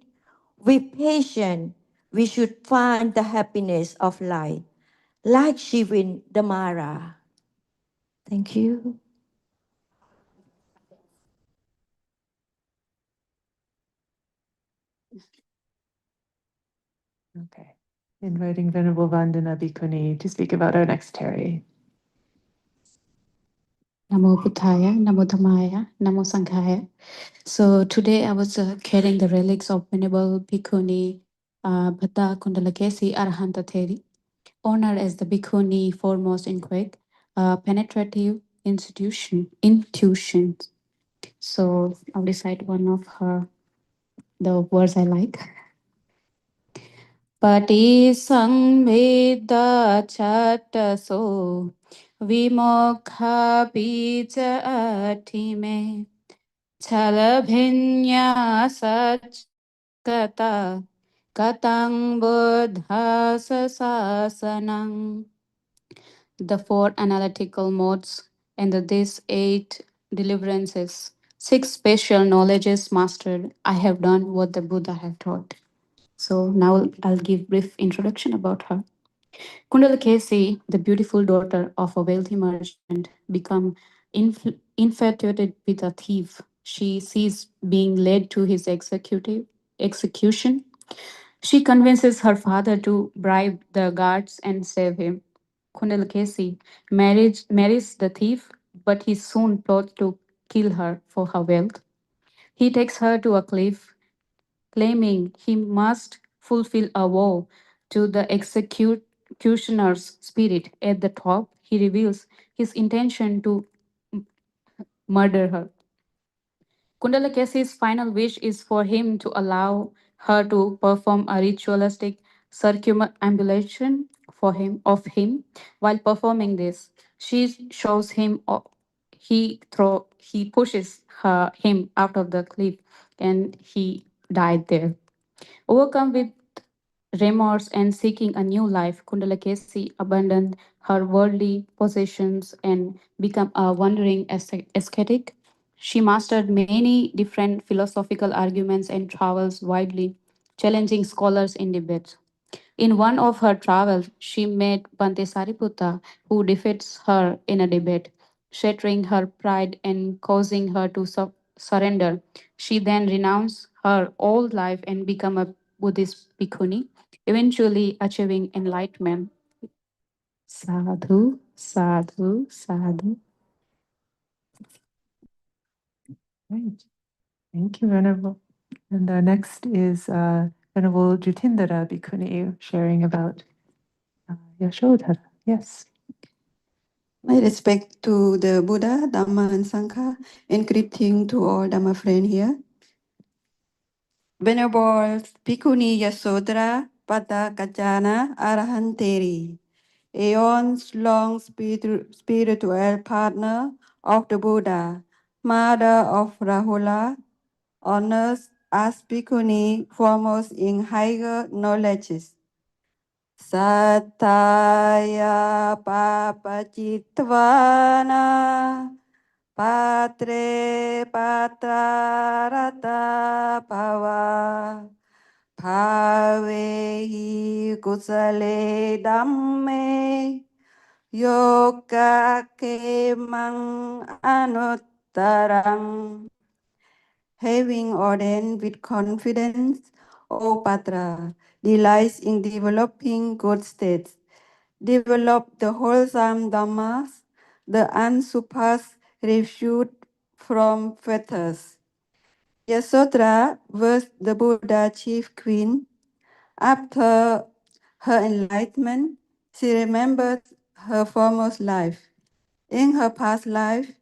with patience, we should find the happiness of life, like Shivin Damara. Thank you. Okay. Inviting Venerable Vandana Bhikkhuni to speak about our next Terry. Namo Buddhaya, Namo Dhammaya, Namo Sanghaya. So today I was carrying the relics of Venerable Bhikkhuni Bhatta Kundalakesi Arahanta Theri, honored as the Bhikkhuni foremost in quick, penetrative intuition. So I'll recite one of the words I like. Patisangveda chattaso vimokha bija atime chalabhinya satgata katang buddha sasanang. The four analytical modes and these 8 deliverances, 6 special knowledges mastered. I have done what the Buddha have taught. So now I'll give brief introduction about her. Kundalakesi, the beautiful daughter of a wealthy merchant, become infatuated with a thief. She sees being led to his execution. She convinces her father to bribe the guards and save him. Kundalakesi marries the thief, but he soon plots to kill her for her wealth. He takes her to a cliff, claiming he must fulfill a vow to the executioner's spirit. At the top, he reveals his intention to murder her. Kundalakesi's final wish is for him to allow her to perform a ritualistic circumambulation of him. While performing this, she shows him he pushes him out of the cliff, and he died there. Overcome with remorse and seeking a new life, Kundalakesi abandoned her worldly possessions and became a wandering ascetic. She mastered many different philosophical arguments and travels widely, challenging scholars in debates. In one of her travels, she met Bante Sariputta, who defeats her in a debate, shattering her pride and causing her to surrender. She then renounced her old life and became a Buddhist bhikkhuni, eventually achieving enlightenment. Sadhu, sadhu, sadhu. Right. Thank you, Venerable. And next is Venerable Jutindara Bhikkhuni sharing about Yashodhara. Yes. My respect to the Buddha, Dhamma, and Sangha, and greeting to all Dhamma friends here. Venerable Bhikkhuni Yasodhara Pada Kajana Arahanteri, Aeon's long spiritual partner of the Buddha, mother of Rahula, honors as Bhikkhuni foremost in higher knowledges. Sataya papacitvana patre patrarata bhava bhavehi kusale dhamme yoga kemang anuttarang. Having ordained with confidence, O Patra, delights in developing good states, develop the wholesome dhammas, the unsurpassed refuge from fetters. Yasodhara was the Buddha chief queen. After her enlightenment, she remembered her foremost life. In her past life,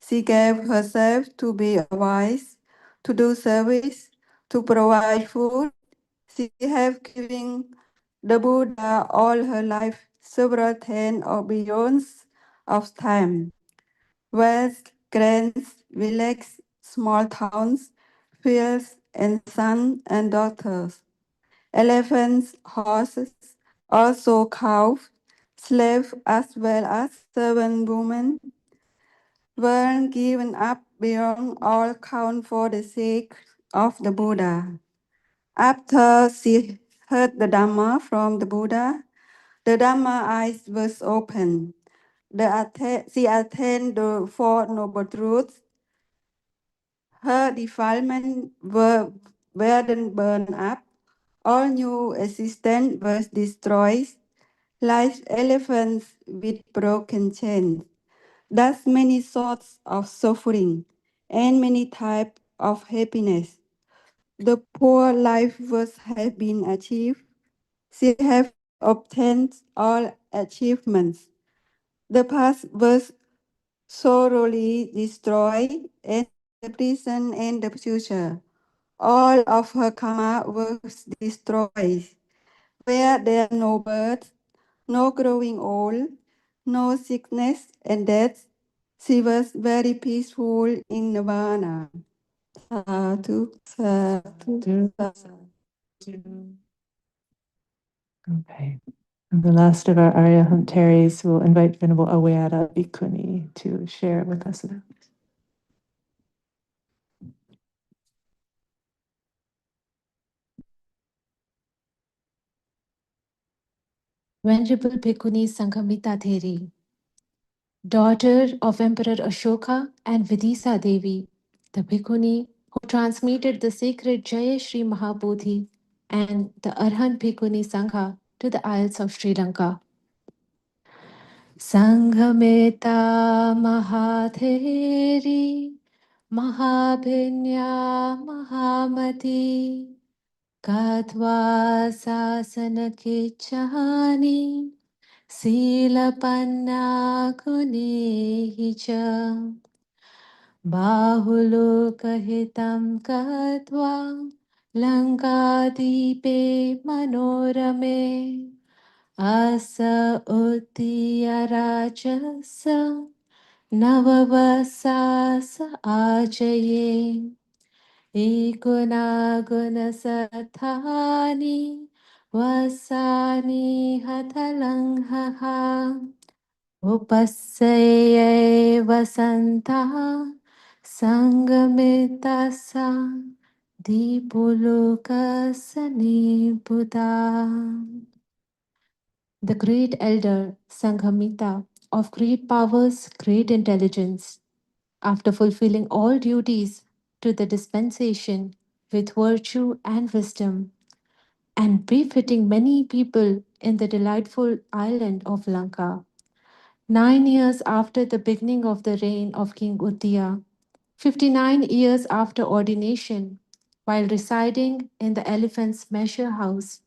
she gave herself to be wise, to do service, to provide food. She has given the Buddha all her life several tens of billions of time. Wealth, grants, villages, small towns, fields, and sons and daughters, elephants, horses, also cows, slaves, as well as servant women, were given up beyond all count for the sake of the Buddha. After she heard the Dhamma from the Buddha, the Dhamma eyes was opened. She attained the Four Noble Truths. Her defilement were then burned up. All new existence was destroyed, like elephants with broken chains. Thus many sorts of suffering and many types of happiness. The poor life was have been achieved. She have obtained all achievements. The past was thoroughly destroyed, and the present and the future. All of her karma was destroyed. Where there no birth, no growing old, no sickness and death, she was very peaceful in nirvana. Sadhu, sadhu, sadhu. Okay. And the last of our Arahants will invite Venerable Aweada Bhikkhuni to share with us. Venerable Bhikkhuni Sangha, daughter of Emperor Ashoka and Vidisa Devi, the Bhikkhuni who transmitted the sacred Jaya Shri Mahabodhi and the Arahant Bhikkhuni Sangha to the Isles of Sri Lanka. Sanghameta Mahatheri Mahabhinya Mahamati Katva Sasana Kichani Silapanna Kunehicha Bahulokahitam Katva Lankadipe Manorame Asa Uttiyarajasa Navavasasa Ajaye Ikuna Gunasathani Vasani Hatalanghaha Upassaye Vasanta Sangamitasa Dipulukasani Buddha. The great elder Sanghamita, of great powers, great intelligence, after fulfilling all duties to the dispensation with virtue and wisdom, and befitting many people in the delightful island of Lanka, 9 years after the beginning of the reign of King Uddiya, 59 years after ordination, while residing in the elephant's measure house,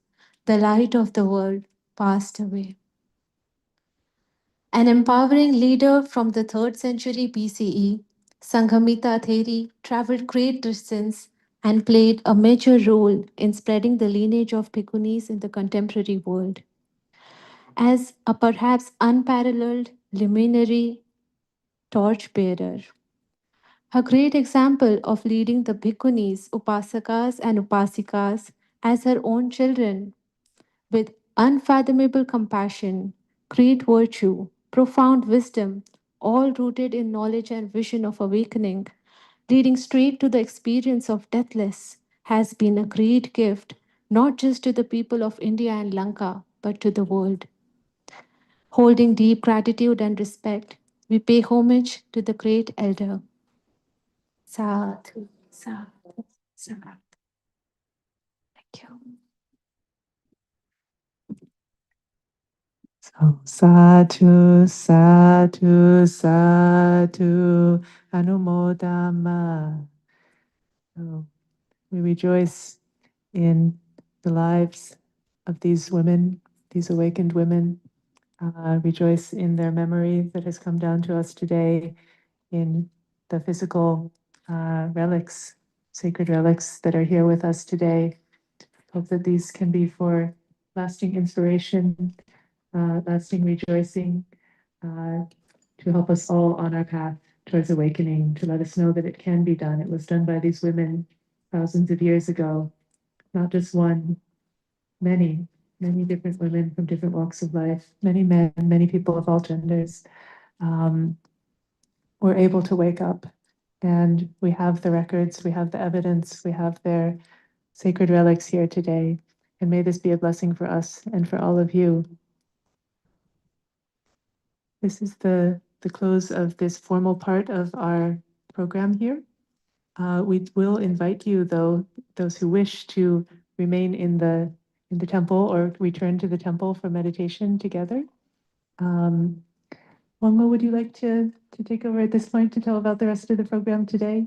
the light of the world passed away. An empowering leader from the 3rd century BCE, Sanghamita Theri traveled great distance and played a major role in spreading the lineage of Bhikkhunis in the contemporary world. As a perhaps unparalleled luminary torchbearer, Her great example of leading the Bhikkhunis, Upasakas, and Upasikas as her own children with unfathomable compassion, great virtue, profound wisdom, all rooted in knowledge and vision of awakening, leading straight to the experience of deathless, has been a great gift, not just to the people of India and Lanka, but to the world. Holding deep gratitude and respect, we pay homage to the great elder. Sadhu, sadhu, sadhu. Thank you. So, sadhu, sadhu, sadhu, anumodama. So, we rejoice in the lives of these women, these awakened women. Rejoice in their memory that has come down to us today, in the physical relics, sacred relics that are here with us today. Hope that these can be for lasting inspiration, lasting rejoicing, to help us all on our path towards awakening, to let us know that it can be done. It was done by these women thousands of years ago, not just one, many, many different women from different walks of life, many men, many people of all genders, were able to wake up. And we have the records, we have the evidence, we have their sacred relics here today. And may this be a blessing for us and for all of you. This is the close of this formal part of our program here. We will invite you, though, those who wish to remain in the temple or return to the temple for meditation together. Wangmo, would you like to take over at this point to tell about the rest of the program today?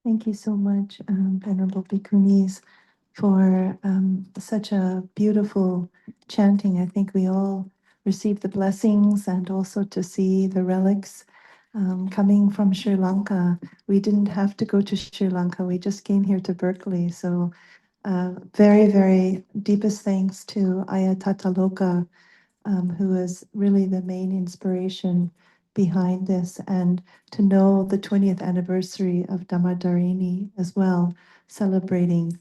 Thank you so much, Venerable Bhikkhunis, for such a beautiful chanting. I think we all received the blessings and also to see the relics coming from Sri Lanka. We didn't have to go to Sri Lanka. We just came here to Berkeley. So very, very deepest thanks to Ayatataloka, who is really the main inspiration behind this, and to know the 20th anniversary of Dhammadharini as well, celebrating.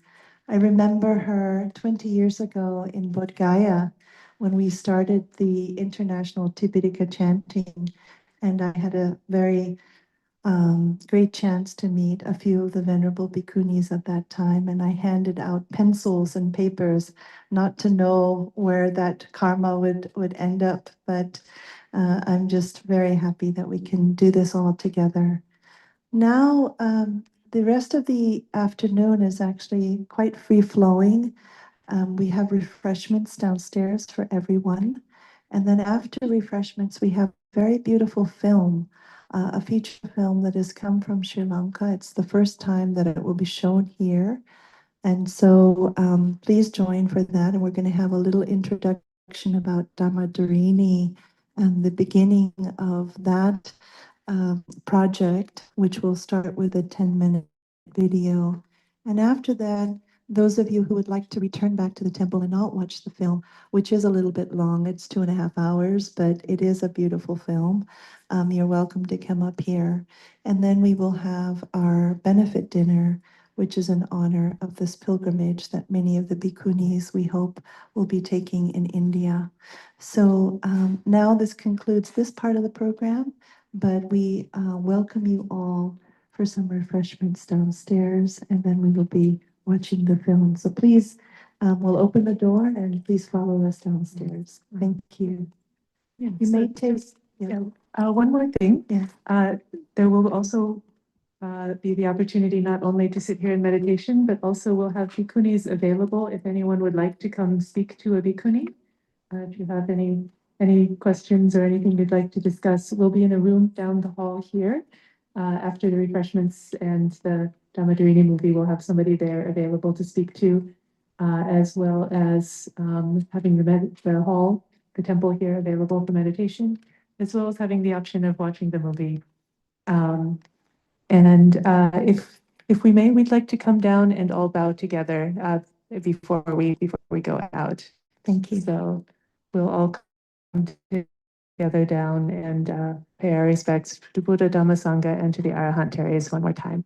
I remember her 20 years ago in Bodh Gaya when we started the International Tipitaka chanting, and I had a very great chance to meet a few of the Venerable Bhikkhunis at that time, and I handed out pencils and papers, not to know where that karma would end up, but I'm just very happy that we can do this all together. Now, the rest of the afternoon is actually quite free-flowing. We have refreshments downstairs for everyone. And then after refreshments, we have a very beautiful film, a feature film that has come from Sri Lanka. It's the first time that it will be shown here. And so please join for that. And we're going to have a little introduction about Dhammadharini and the beginning of that project, which will start with a 10-minute video. And after that, those of you who would like to return back to the temple and not watch the film, which is a little bit long, it's 2.5 hours, but it is a beautiful film. You're welcome to come up here. And then we will have our benefit dinner, which is in honor of this pilgrimage that many of the bhikkhunis, we hope, will be taking in India. So now this concludes this part of the program, but we welcome you all for some refreshments downstairs, and then we will be watching the film. So please, we'll open the door and please follow us downstairs. Thank you. Yeah, You so may take, just, one more thing. Yeah. There will also be the opportunity not only to sit here in meditation, but also we'll have bhikkhunis available if anyone would like to come speak to a bhikkhuni. If you have any questions or anything you'd like to discuss, we'll be in a room down the hall here. After the refreshments and the Dhammadharini movie, we'll have somebody there available to speak to, as well as having the hall, the temple here available for meditation, as well as having the option of watching the movie. If we may, we'd like to come down and all bow together before we go out. Thank you. So we'll all come gather down and pay our respects to Buddha, Dhamma, Sangha, and to the Arahant Teres one more time.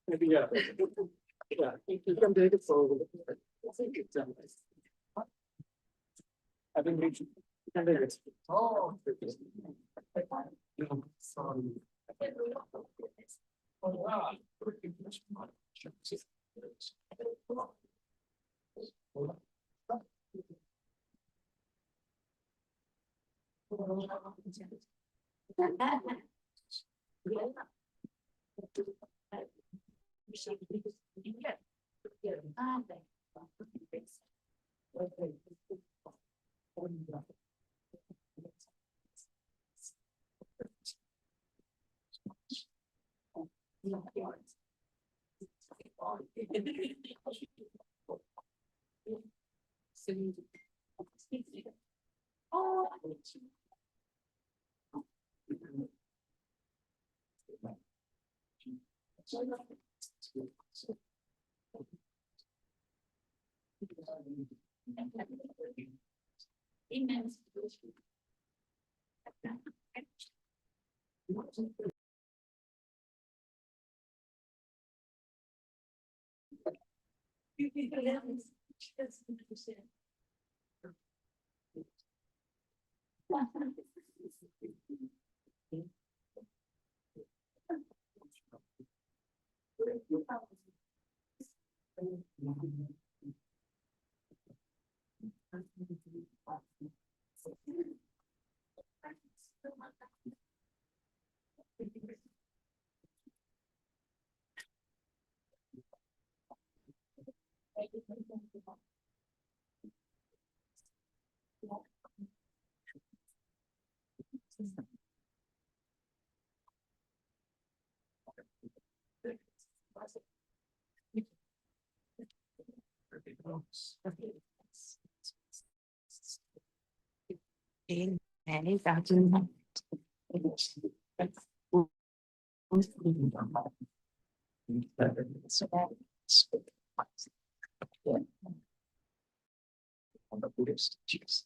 Maybe, yeah. Yeah, you can take it forward. I think it's done. I think we should. You can take it. Oh. Sorry. On the Buddhist teachings.